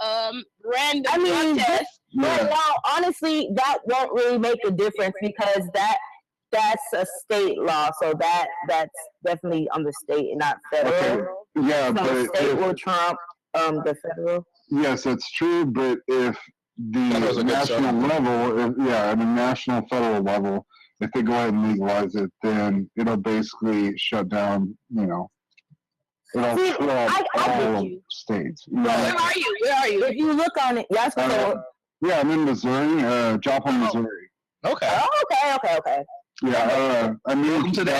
random drug tests. But now, honestly, that won't really make a difference because that's a state law. So that's definitely on the state and not federal. Okay. Yeah, so but state will trump the federal. Yes, that's true. But if the national level, at the national federal level, if they go ahead and legalize it, then it'll basically shut down. It'll trump all states. Where are you? If you look on it, yeah, I'm in Missouri, Joplin, Missouri. Okay. Oh, okay. Yeah, I moved to the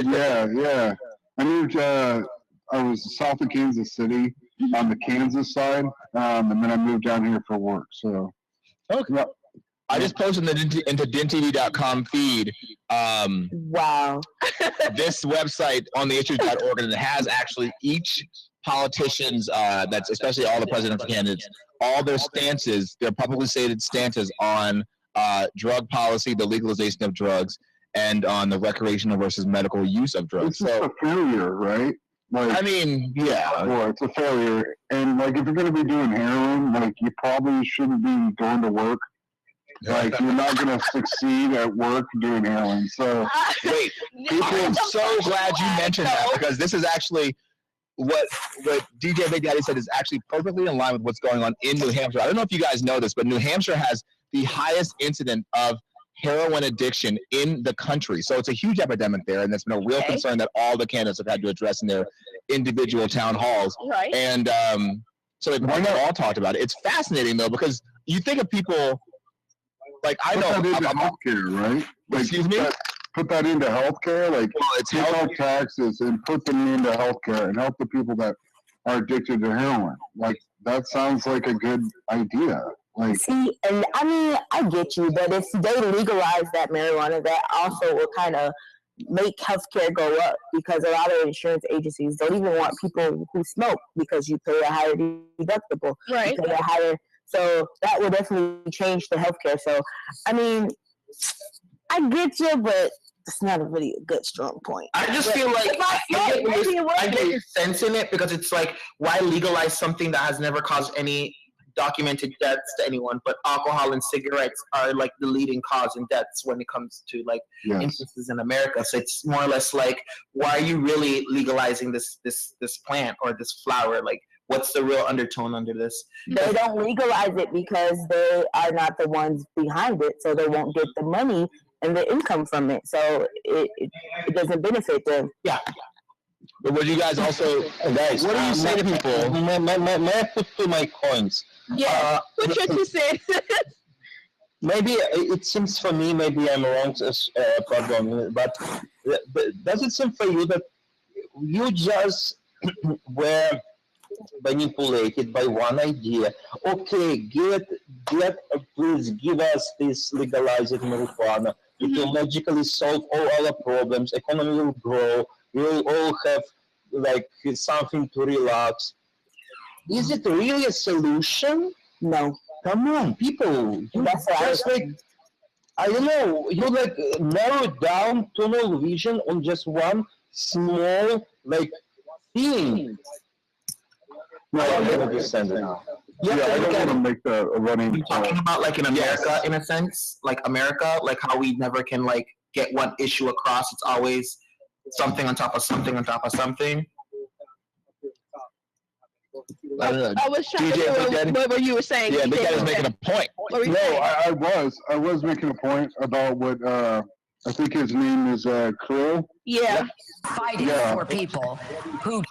Yeah. I moved. I was south of Kansas City on the Kansas side, and then I moved down here for work. So, I just posted into dintv.com feed. Wow. This website on the issues.org, and it has actually each politician's, that's especially all the presidential candidates, all their stances, their publicly stated stances on drug policy, the legalization of drugs, and on the recreational versus medical use of drugs. It's just a failure, right? Like, I mean, yeah. Well, it's a failure. And, like, if you're going to be doing heroin, like, you probably shouldn't be going to work. Like, you're not going to succeed at work doing heroin. So, wait, I'm so glad you mentioned that, because this is actually what DJ Big Daddy said is actually perfectly in line with what's going on in New Hampshire. I don't know if you guys know this, but New Hampshire has the highest incident of heroin addiction in the country. So it's a huge epidemic there, and that's been a real concern that all the candidates have had to address in their individual town halls. Right. And so they've all talked about it. It's fascinating, though, because you think of people like, I know. Put that into healthcare, right? Like, excuse me? Put that into healthcare, like, it's take out taxes and put them into healthcare and help the people that are addicted to heroin. Like, that sounds like a good idea. Like, see, and I mean, I get you, but if they legalize that marijuana, that also will kind of make healthcare go up, because a lot of insurance agencies don't even want people who smoke because you pay a higher deductible. Right. You pay a higher, so that will definitely change the healthcare. So, I mean, I get you, but it's not a really a good strong point. I just feel like I get your sense in it, because it's like, why legalize something that has never caused any documented deaths to anyone? But alcohol and cigarettes are like the leading cause in deaths when it comes to like instances in America. So it's more or less like, why are you really legalizing this plant or this flower? Like, what's the real undertone under this? They don't legalize it because they are not the ones behind it, so they won't get the money and the income from it. So it doesn't benefit them. Yeah. But would you guys also, guys, what do you say to people? May I put to my coins? Yeah, put your 2 cents. Maybe it seems for me, maybe I'm wrong, pardon, but does it seem for you that you just were manipulated by one idea? Okay, please give us this legalized marijuana. It will magically solve all our problems. Economy will grow. We'll all have like something to relax. Is it really a solution? No. Come on, people. You just like, I don't know, you like narrow down tunnel vision on just one small like thing. No, I don't understand it. Yeah, I don't want to make that a running. You're talking about like in America, in a sense, like America, like how we never can like get one issue across. It's always something on top of something on top of something. I was trying to figure what you were saying. Yeah, Big Daddy's making a point. No, I was making a point about what I think his name is Krill. Yeah. Fighting for people who.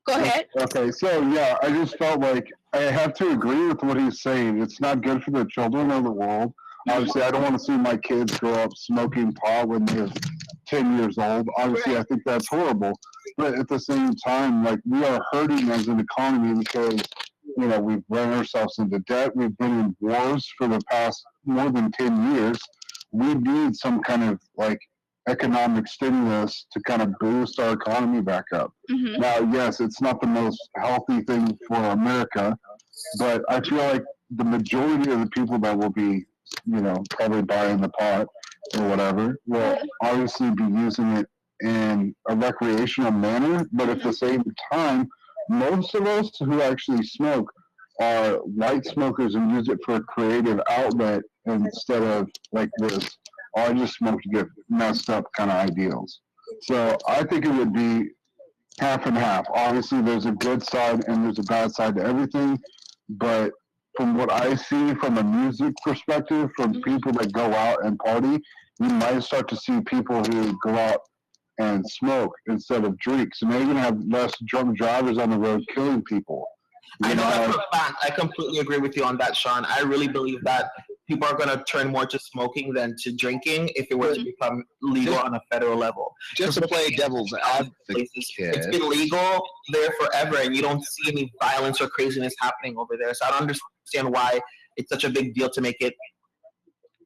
Go ahead. Okay, so yeah, I just felt like I have to agree with what he's saying. It's not good for the children of the world. Obviously, I don't want to see my kids grow up smoking pot when they're 10 years old. Obviously, I think that's horrible. But at the same time, like, we are hurting as an economy because, you know, we've run ourselves into debt. We've been in wars for the past more than 10 years. We need some kind of, like, economic stimulus to kind of boost our economy back up. Mm-hmm. Now, yes, it's not the most healthy thing for America, but I feel like the majority of the people that will be, you know, probably buying the pot or whatever will obviously be using it in a recreational manner, but at the same time, most of us who actually smoke are light smokers and use it for a creative outlet instead of like this, I just smoke to get messed up kind of ideals. So I think it would be half and half. Obviously, there's a good side and there's a bad side to everything, but from what I see from a music perspective, from people that go out and party, you might start to see people who go out and smoke instead of drink. So now you're going to have less drunk drivers on the road killing people. I know that for a fact. I completely agree with you on that, Sean. I really believe that people are going to turn more to smoking than to drinking if it were to become legal on a federal level. Just to play devil's advocate. It's been legal there forever, and you don't see any violence or craziness happening over there. So I don't understand why it's such a big deal to make it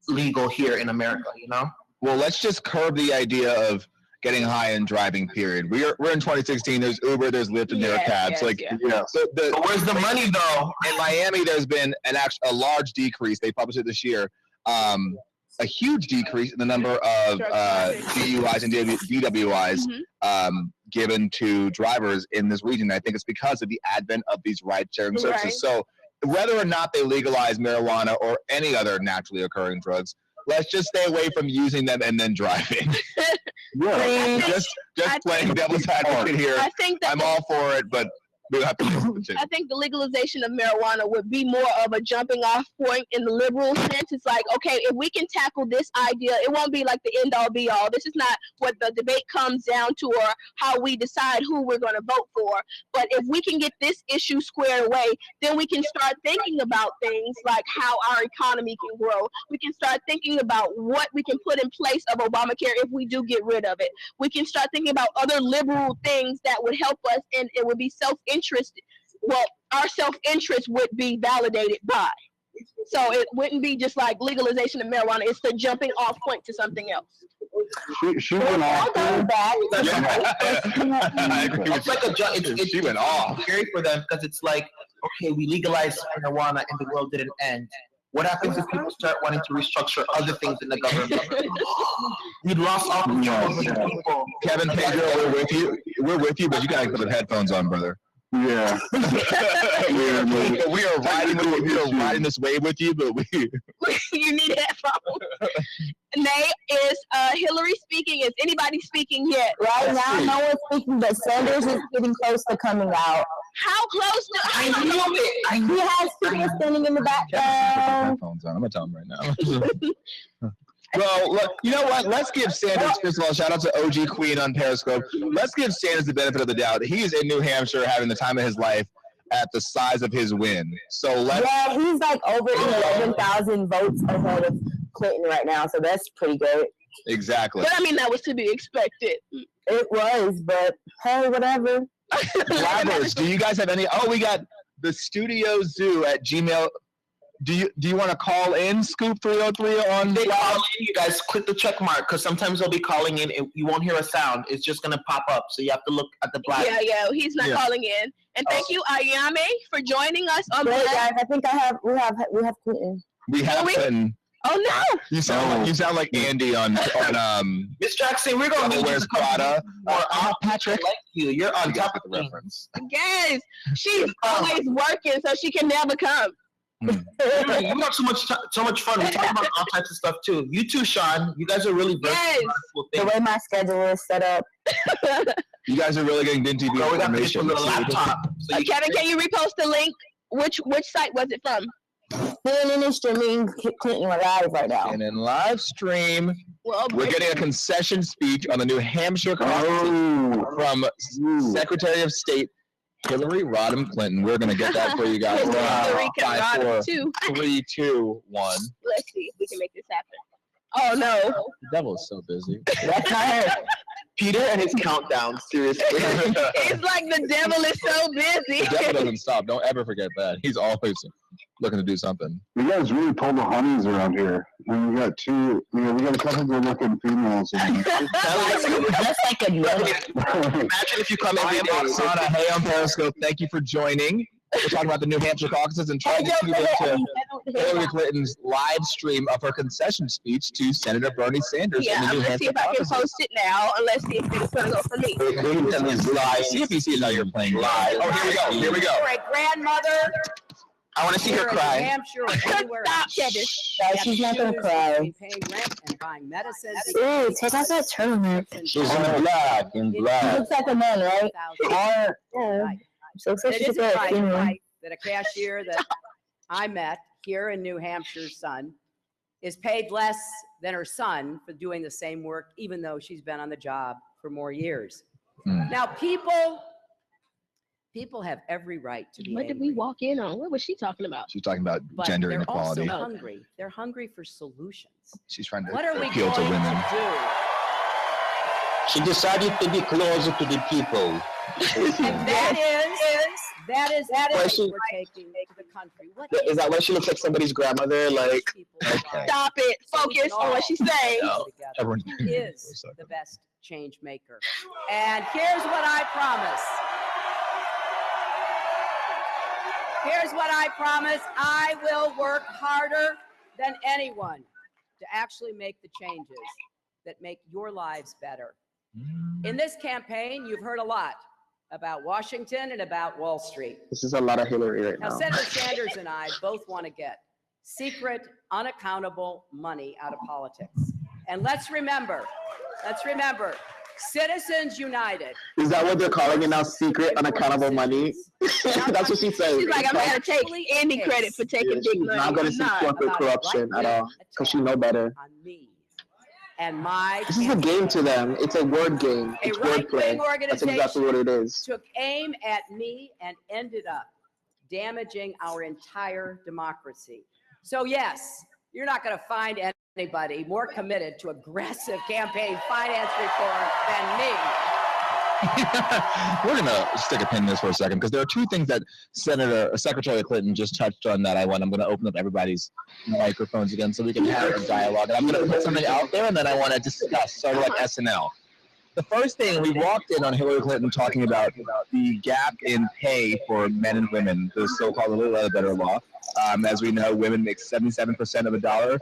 legal here in America, you know? Well, let's just curb the idea of getting high and driving, period. We're in 2016. There's Uber, there's Lyft, and there are cabs. But where's the money, though? In Miami, there's been a large decrease. They published it this year. A huge decrease in the number of DUIs and DWIs given to drivers in this region. I think it's because of the advent of these ride-sharing services. Right. So whether or not they legalize marijuana or any other naturally occurring drugs, let's just stay away from using them and then driving. Just playing devil's advocate here. I'm all for it, but we'll have to listen to I think the legalization of marijuana would be more of a jumping off point in the liberal sense. It's like, okay, if we can tackle this idea, it won't be like the end all be all. This is not what the debate comes down to or how we decide who we're going to vote for. But if we can get this issue squared away, then we can start thinking about things like how our economy can grow. We can start thinking about what we can put in place of Obamacare if we do get rid of it. We can start thinking about other liberal things that would help us, and it would be self-interest. Well, our self-interest would be validated by. So it wouldn't be just like legalization of marijuana. It's the jumping off point to something else. She went off. It's like she went off. It's scary for them because it's like, okay, we legalized marijuana and the world didn't end. What happens if people start wanting to restructure other things in the government? We lost all control over the people. Kevin, Pedro, we're with you, but you gotta put the headphones on, brother. Yeah. we are riding this wave with you, but you need headphones. Nay, is Hillary speaking? Is anybody speaking yet? Right now, no one's speaking, but Sanders is getting close to coming out. How close to? I know it. He has people standing in the background. Headphones on. I'm gonna tell him right now. Well, look, you know what? Let's give Sanders, first of all, shout out to OG Queen on Periscope. Let's give Sanders the benefit of the doubt. He's in New Hampshire having the time of his life at the size of his win. So let's. Yeah, he's like over 11,000 votes ahead of Clinton right now, so that's pretty good. Exactly. But I mean, that was to be expected. It was, but hey, whatever. Blabbers, do you guys have any? Oh, we got the Studio Zoo at Gmail. Do you want to call in Scoop 303 on? They call in, you guys click the check mark because sometimes they'll be calling in and you won't hear a sound. It's just gonna pop up, so you have to look at the black. Yeah, he's not calling in. And thank you, Ayame, for joining us on. Wait, guys, I think we have Clinton. We have Clinton. Oh no! You sound like Andy on Miss Jackson, we're gonna need Where's Prada? Patrick, like you're on top of the reference. Yes, she's always working, so she can never come. We have so much fun. We talk about all types of stuff too. You too, Sean. You guys are really the way my schedule is set up. You guys are really getting into we got this from the laptop. So Kevin, can you repost the link? Which site was it from? CNN is streaming Clinton live right now. And in live stream, well, we're getting a concession speech on the New Hampshire caucus from Secretary of State Hillary Rodham Clinton. We're gonna get that for you guys. 5, 4, 3, 2, 1. Let's see if we can make this happen. Oh no! The devil is so busy. That's not her. Peter and his countdown. Seriously. It's like the devil is so busy. The devil doesn't stop. Don't ever forget that. He's always looking to do something. You guys really pull the honeys around here. And we got we got a couple good looking females. That's like a imagine if you come in every day. Sana, hey on Periscope. Thank you for joining. We're talking about the New Hampshire caucuses and trying to tune into Hillary Clinton's live stream of her concession speech to Senator Bernie Sanders in the New let's see Hampshire if I can caucuses. post it now, and let's see if it's going to go for me. See if you see it now you're playing live. Oh, here we go. Here we go. You're a grandmother. I want to see her cry. New Hampshire or anywhere Stop, else. Kevin. She's not going to cry. Paying rent and buying medicine. Ooh, take off that turtleneck. She's in black, She looks like a man, right? Yeah. She looks like It she's is a a private female. right that a cashier that I met here in New Hampshire's son is paid less than her son for doing the same work, even though she's been on the job for more years. Now, people have every right to be What did we walk in on? What was she talking about? She's talking about but gender they're inequality. also hungry. They're hungry for solutions. She's trying What are to we appeal going to women. to do? She decided to be closer to the people. And that is the Why way she- we're taking to the country. What Is that why she looks like somebody's grandmother? Like, Stop it. Focus on what she's saying. Everyone's Is the best change maker. And here's what I promise. Here's what I promise. I will work harder than anyone to actually make the changes that make your lives better. In this campaign, you've heard a lot about Washington and about Wall Street. This is a lot of Hillary right Now, now. Senator Sanders and I both want to get secret, unaccountable money out of politics. And let's remember, Citizens United. Is that what they're calling it now? Secret, unaccountable money? That's what she said. She's like, I'm not going to take any credit for taking big money. Not going to see corporate corruption at all, because she know better. And my This is a game to them. It's a word game. It's wordplay. That's exactly what it is. Took aim at me and ended up damaging our entire democracy. So yes, you're not going to find anybody more committed to aggressive campaign finance reform than me. We're gonna stick a pin in this for a second because there are two things that Secretary Clinton just touched on that I'm gonna open up everybody's microphones again so we can have a dialogue. And I'm gonna put something out there and then I want to discuss, sort of like SNL. The first thing, we walked in on Hillary Clinton talking about the gap in pay for men and women, the so-called A Little Better Law. As we know, women make 77% of a dollar.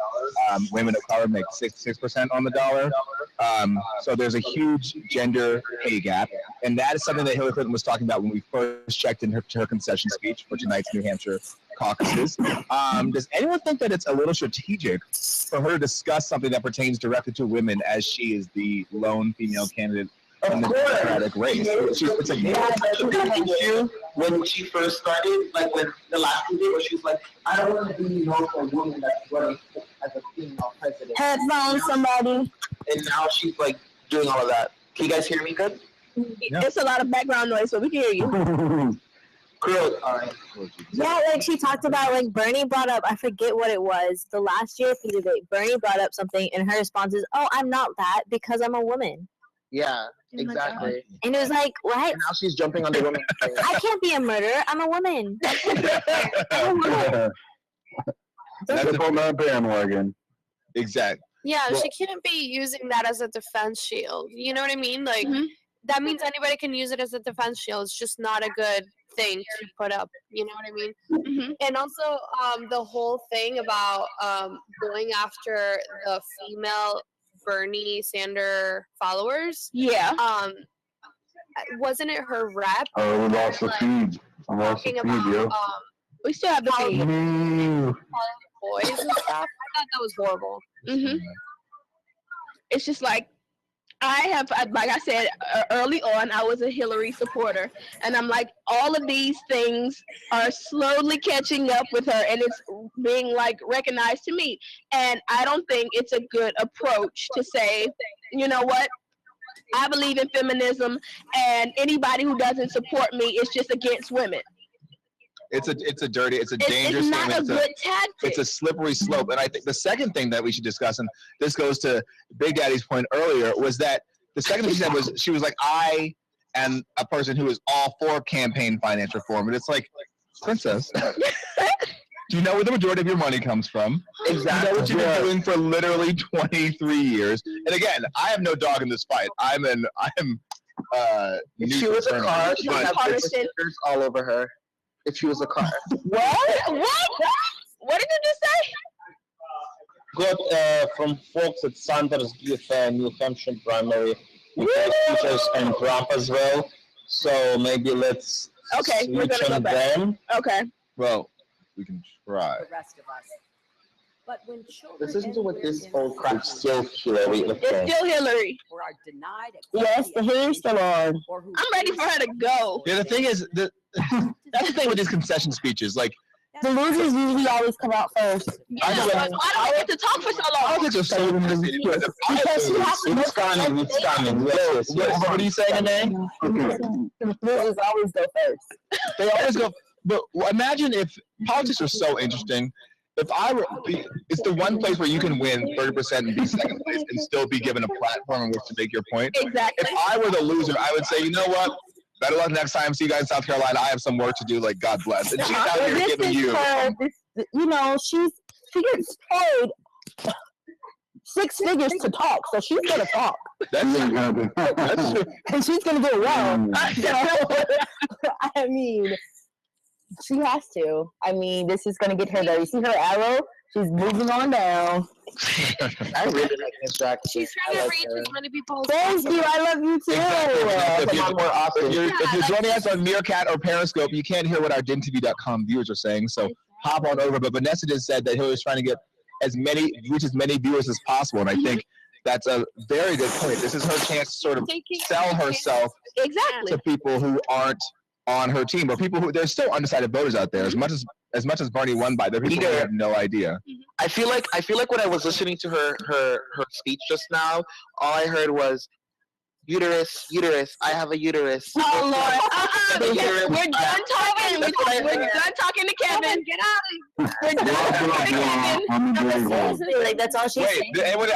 Women of color make 6% on the dollar. So there's a huge gender pay gap. And that is something that Hillary Clinton was talking about when we first checked in her concession speech for tonight's New Hampshire caucuses. Does anyone think that it's a little strategic for her to discuss something that pertains directly to women as she is the lone female candidate in the Democratic race? It's a issue when she first started, like when the last debate where she was like, I don't want to be known for a woman that's running as a female president. Headphones, somebody. And now she's like doing all of that. Can you guys hear me good? Yeah. It's a lot of background noise, but we can hear you. Cool. All right. Yeah, like she talked about, like Bernie brought up, I forget what it was, the last GOP debate. Bernie brought up something, and her response is, "Oh, I'm not that because I'm a woman." Yeah, exactly. And it was like, what? And now she's jumping on the woman. I can't be a murderer. I'm a woman. That's on that bandwagon. Exactly. Yeah, Well- she couldn't be using that as a defense shield. You know what I mean? Like, that means anybody can use it as a defense shield. It's just not a good thing to put up. You know what I mean? And also, the whole thing about going after the female Bernie Sanders followers. Yeah. Wasn't it her rep? Oh, we lost the feed. I lost the Talking feed, yo. about we still have the feed. No. boys and stuff. I thought that was horrible. It's just like, like I said early on, I was a Hillary supporter. And I'm like, all of these things are slowly catching up with her and it's being like recognized to me. And I don't think it's a good approach to say, you know what? I believe in feminism and anybody who doesn't support me is just against women. It's a dangerous it's not thing. a good tactic. It's a slippery slope. And I think the second thing that we should discuss, and this goes to Big Daddy's point earlier, was that the second thing she said was, she was like, I am a person who is all for campaign finance reform. And it's like, princess, do you know where the majority of your money comes from? Exactly. You know what you've been doing for literally 23 years. And again, I have no dog in this fight. If she was a car, she would have stickers all over her. If she was a car. What did you just say? Got from folks at Sanders give New Hampshire primary features and Trump as well. So maybe let's we're gonna go on back. them. Okay. Well, we can try. The rest of us. But when children This isn't what this old crap. It's still Hillary. It's still Hillary. or are denied Yes, the Hillary's still on. I'm ready for her to go. Yeah, the thing is, that's the thing with these concession speeches. Like, The losers usually always come out first. Why don't we get to talk for so long? Politics are so intimidating. Because she has to It's coming. It's coming. What are you saying, Anae? The losers always go first. They always go. But imagine if politics are so interesting. If I were, it's the one place where you can win 30% and be second place and still be given a platform in which to make your point. Exactly. If I were the loser, I would say, you know what? Better luck next time. See you guys in South Carolina. I have some work to do. Like, God bless. And she's out here giving you. You know, She gets paid 6 figures to talk, so she's gonna talk. That's true. And she's gonna do it well. So, I mean, she has to. I mean, this is gonna get her there. You see her arrow? She's moving on down. I really like Miss Jackson. She's trying to reach as many people as Thank you. I love you too. Exactly. Come on more often. If you're joining us on Meerkat or Periscope, you can't hear what our DinTV.com viewers are saying, so hop on over. But Vanessa just said that he was trying to get reach as many viewers as possible, and I think that's a very good point. This is her chance to sort of sell herself to people who aren't on her team, or people who there's still undecided voters out there. As much as Bernie won by, there are people who have no idea. I feel like when I was listening to her speech just now, all I heard was uterus. I have a uterus. Oh Lord! We're done talking. We're done talking to Kevin. Get out! We're done talking to Kevin. Like that's all she's saying. Did anyone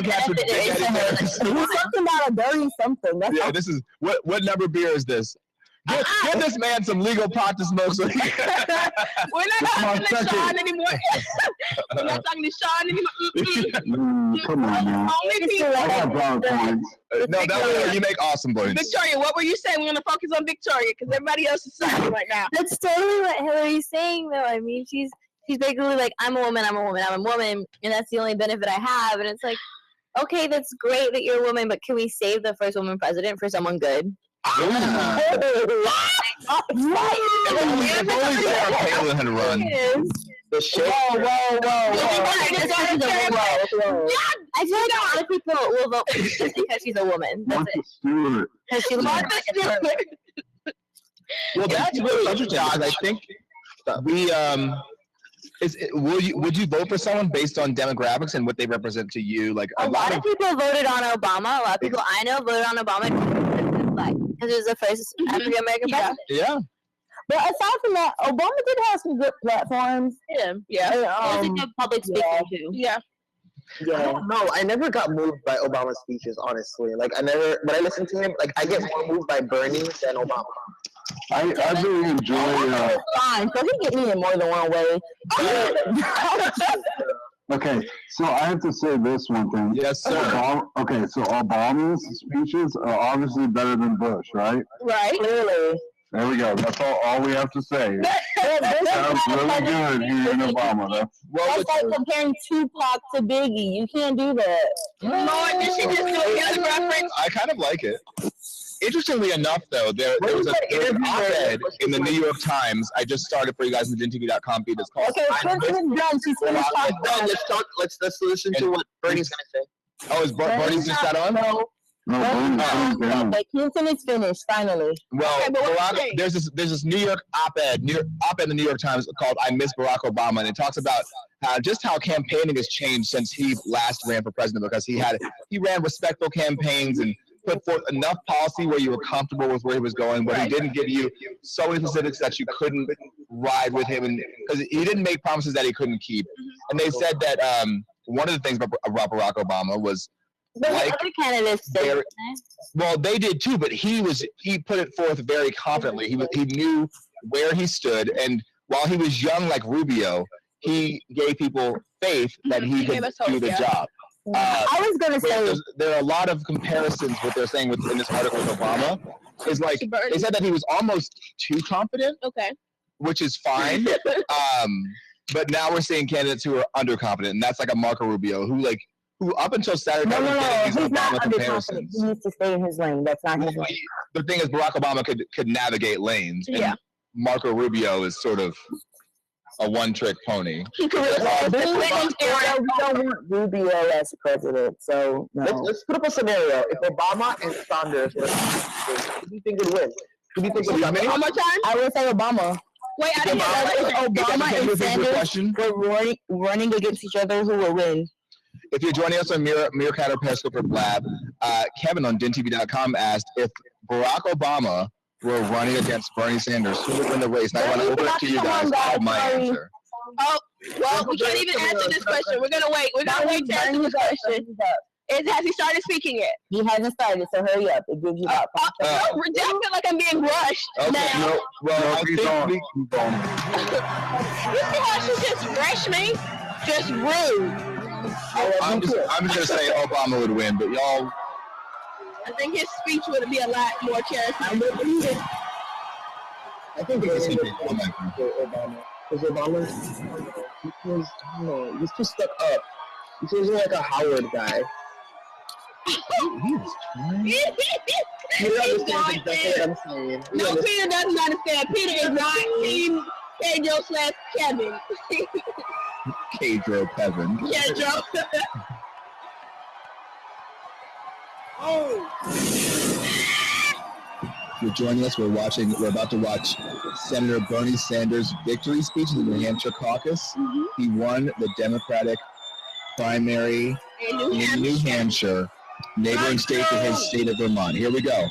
capture? He's talking about a dirty something. That's Yeah, this is what number beer is this? Give this man some legal pot to smoke. So We're not talking to Sean anymore. We're not talking to Sean anymore. Come on, man. Only people. I got brown points. No, you make awesome points. Victoria, what were you saying? We're gonna focus on Victoria because everybody else is sucking right now. That's totally what Hillary's saying, though. I mean, she's basically like, I'm a woman, and that's the only benefit I have. And it's like, okay, that's great that you're a woman, but can we save the first woman president for someone good? If only Sarah Palin had run. The shit. Whoa. I feel like a lot of people will vote for her just because she's a woman. That's it. Because she looks like a Well, that's really interesting because I think we would you vote for someone based on demographics and what they represent to you? Like a lot of people voted on Obama. A lot of people I know voted on Obama because it was the first African American president. Yeah. But aside from that, Obama did have some good platforms. Yeah. And, He was a good public speaker too. Yeah. I don't know. I never got moved by Obama's speeches, honestly. Like when I listen to him, like I get more moved by Bernie than Obama. I really enjoy. Fine, so he get me in more than one way. Okay, so I have to say this one thing. Yes, sir. So Obama's speeches are obviously better than Bush, right? Right. Clearly. There we go. That's all we have to say. Sounds really good hearing Obama. That's like comparing Tupac to Biggie. You can't do that. Lord, did she just do a reference? I kind of like it. Interestingly enough, though, there was an op-ed in the New York Times. I just started for you guys in the DinTV.com feed. It's called. Okay, Clinton is done. She's finished talking. Let's listen to what Bernie's gonna say. Oh, is Bernie's just got on? No, but Clinton is finished finally. Well, there's this New York op-ed in the New York Times called "I Miss Barack Obama," and it talks about how campaigning has changed since he last ran for president, because he ran respectful campaigns and put forth enough policy where you were comfortable with where he was going, but he didn't give you so many specifics that you couldn't ride with him, and because he didn't make promises that he couldn't keep. And they said that one of the things about Barack Obama was. But like, other candidates did. Well, they did too, but he put it forth very confidently. He knew where he stood, and while he was young like Rubio, he gave people faith that he could do the job. I was going to say there are a lot of comparisons. What they're saying in this article with Obama is like they said that he was almost too confident. Okay. Which is fine. But now we're seeing candidates who are underconfident, and that's like a Marco Rubio who up until Saturday night was getting these Obama comparisons. He needs to stay in his lane. That's not his lane. The thing is, Barack Obama could navigate lanes, and Marco Rubio is sort of a one-trick pony. We don't want Rubio as president, so no. Let's put up a scenario. If Obama and Sanders were, who do you think would win? Who do you think would win? One more time? I would say Obama. Wait, I didn't hear Obama and Sanders were running against each other, who will win? If you're joining us on Meerkat or Periscope or Blab, Kevin on DinTV.com asked if Barack Obama were running against Bernie Sanders, who would win the race? And I want to open it to you guys. I have my answer. Oh, well, we can't even answer this question. We're going to wait. We're going to wait to answer this question. Has he started speaking yet? He hasn't started, so hurry up. It gives you that. No, I feel like I'm being rushed. Okay, now. Well, I think he's on. You see how she just rushed me? Just rude. I'm just gonna say Obama would win, but y'all. I think his speech would be a lot more charismatic. I think it's Obama. Because Obama's, he's too stuck up. He seems like a Howard guy. Peter understands exactly what I'm saying. No, Peter doesn't understand. Peter is not Team Pedro/Kevin. Pedro Kevin. Pedro. If you're joining us, we're about to watch Senator Bernie Sanders' victory speech in the New Hampshire caucus. He won the Democratic primary in New Hampshire, neighboring state to his state of Vermont. Here we go.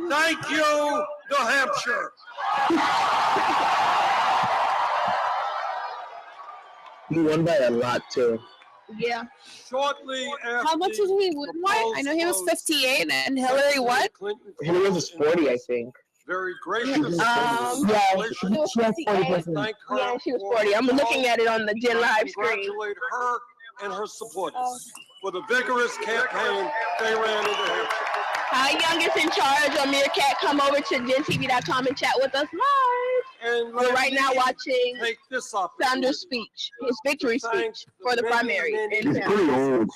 Thank you, New Hampshire. He won by a lot, too. Yeah. Shortly after. How much did he win by? I know he was 58 and Hillary what? Hillary was 40, I think. Very gracious. Yeah, she was 48. Yeah, she was 40. I'm looking at it on the Gen Live screen. Congratulate her and her supporters for the vigorous campaign they ran in New Hampshire. Hi, Youngest in Charge or Meerkat, come over to GenTV.com and chat with us live. And we're right now watching Sanders' speech, his victory speech for the primary. He's pretty old.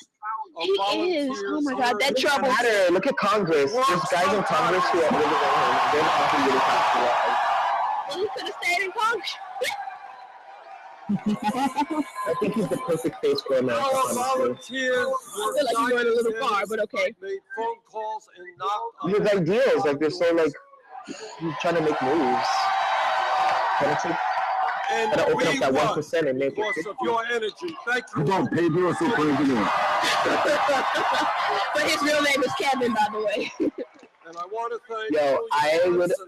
He is. Oh my God, that trouble. Matter. Look at Congress. There's guys in Congress who are older than him. They're not really capitalized. He could have stayed in Congress. I think he's the perfect face for America. Our honestly. volunteers I feel like you're going a little far, but okay. Made phone calls and knocked on His ideas, like they're so like he's trying to make moves. Gotta open up that 1% and make it. because of your energy. Thank you. How about Pedro for president? But his real name is Kevin, by the way. And I want to thank Yo, you.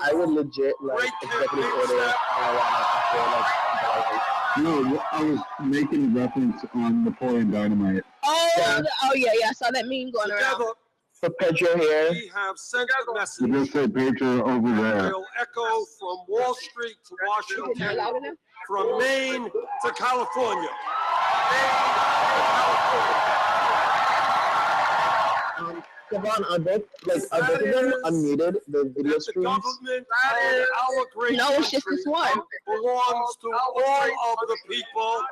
I would legit like executive order marijuana. No, I was making reference on Napoleon Dynamite. Oh yeah, I saw that meme going around. For Pedro here. We have sent the message. You just said Pedro over there. Will echo from Wall Street to Washington, from Maine to California. Devon, are both of them unmuted? The video streams? Our great No, it's just this one. belongs to all of the people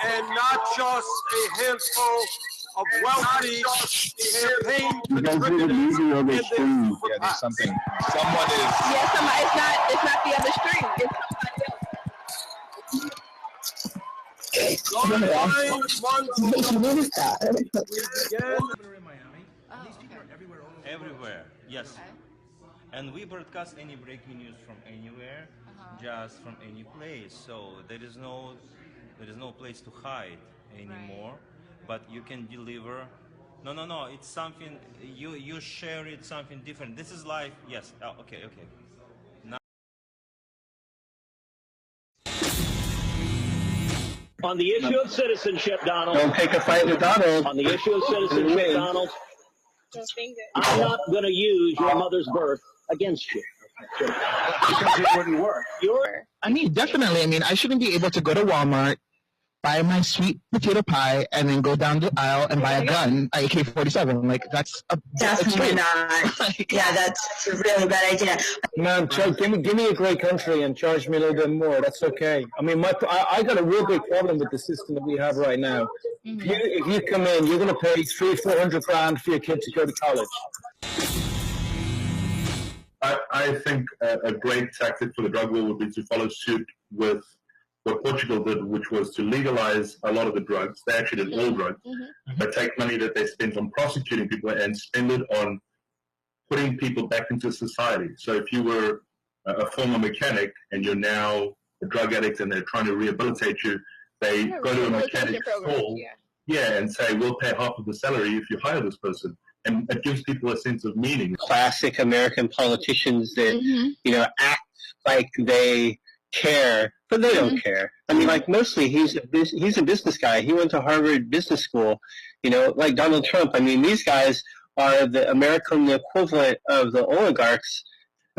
and not just a handful of wealthy campaign You guys need to move the other stream. Yeah, there's something. Someone is. Yeah, somebody. It's not the other stream. It's somebody else. Everywhere, yes. And we broadcast any breaking news from anywhere, just from any place. So there is no place to hide anymore. But you can deliver. No. It's something you share it. Something different. This is life. Yes. Oh, okay. Now. On the issue of citizenship, Donald. Don't take a fight with Donald. On the issue of citizenship, Donald. I'm not going to use your mother's birth against you. It wouldn't work. I mean, definitely. I mean, I shouldn't be able to go to Walmart, buy my sweet potato pie, and then go down the aisle and buy a gun, AK-47. Like, that's definitely not. Yeah, that's a really bad idea. Man, give me a great country and charge me a little bit more. That's okay. I mean, I got a real big problem with the system that we have right now. If you come in, you're going to pay $300,000-400,000 for your kid to go to college. I think a great tactic for the drug war would be to follow suit with what Portugal did, which was to legalize a lot of the drugs. They actually did all drugs, but take money that they spent on prosecuting people and spend it on putting people back into society. So if you were a former mechanic and you're now a drug addict and they're trying to rehabilitate you, they go to a mechanic school, and say, we'll pay half of the salary if you hire this person. And it gives people a sense of meaning. Classic American politicians that, act like they care, but they don't care. I mean, like, mostly he's a business guy. He went to Harvard Business School, like Donald Trump. I mean, these guys are the American equivalent of the oligarchs.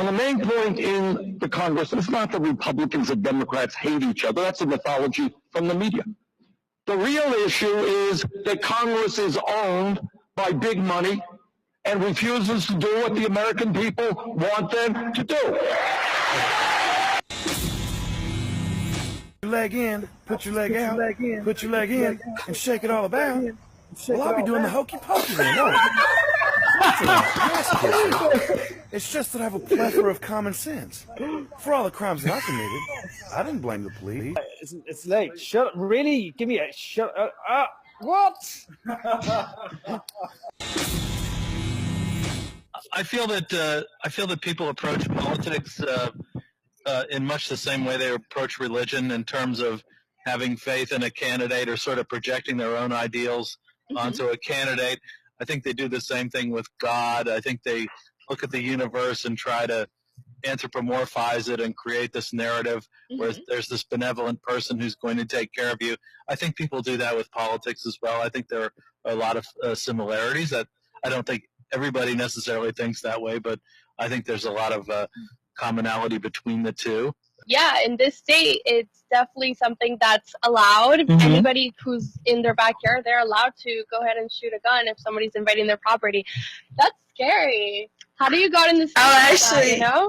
And the main point in the Congress is not that Republicans and Democrats hate each other. That's a mythology from the media. The real issue is that Congress is owned by big money and refuses to do what the American people want them to do. Your leg in, put your leg out, put your leg in, and shake it all about. Well, I'll be doing the hokey pokey then, no. It's just that I have a plethora of common sense. For all the crimes that I committed, I didn't blame the police. It's late. Shut up. Really? Give me a shut up. What? I feel that people approach politics in much the same way they approach religion, in terms of having faith in a candidate or sort of projecting their own ideals onto a candidate. I think they do the same thing with God. I think they look at the universe and try to anthropomorphize it and create this narrative where there's this benevolent person who's going to take care of you. I think people do that with politics as well. I think there are a lot of similarities. That I don't think everybody necessarily thinks that way, but I think there's a lot of commonality between the two. Yeah, in this state, it's definitely something that's allowed. Anybody who's in their backyard, they're allowed to go ahead and shoot a gun if somebody's invading their property. That's scary. How do you go out in the street? Oh, actually, you know?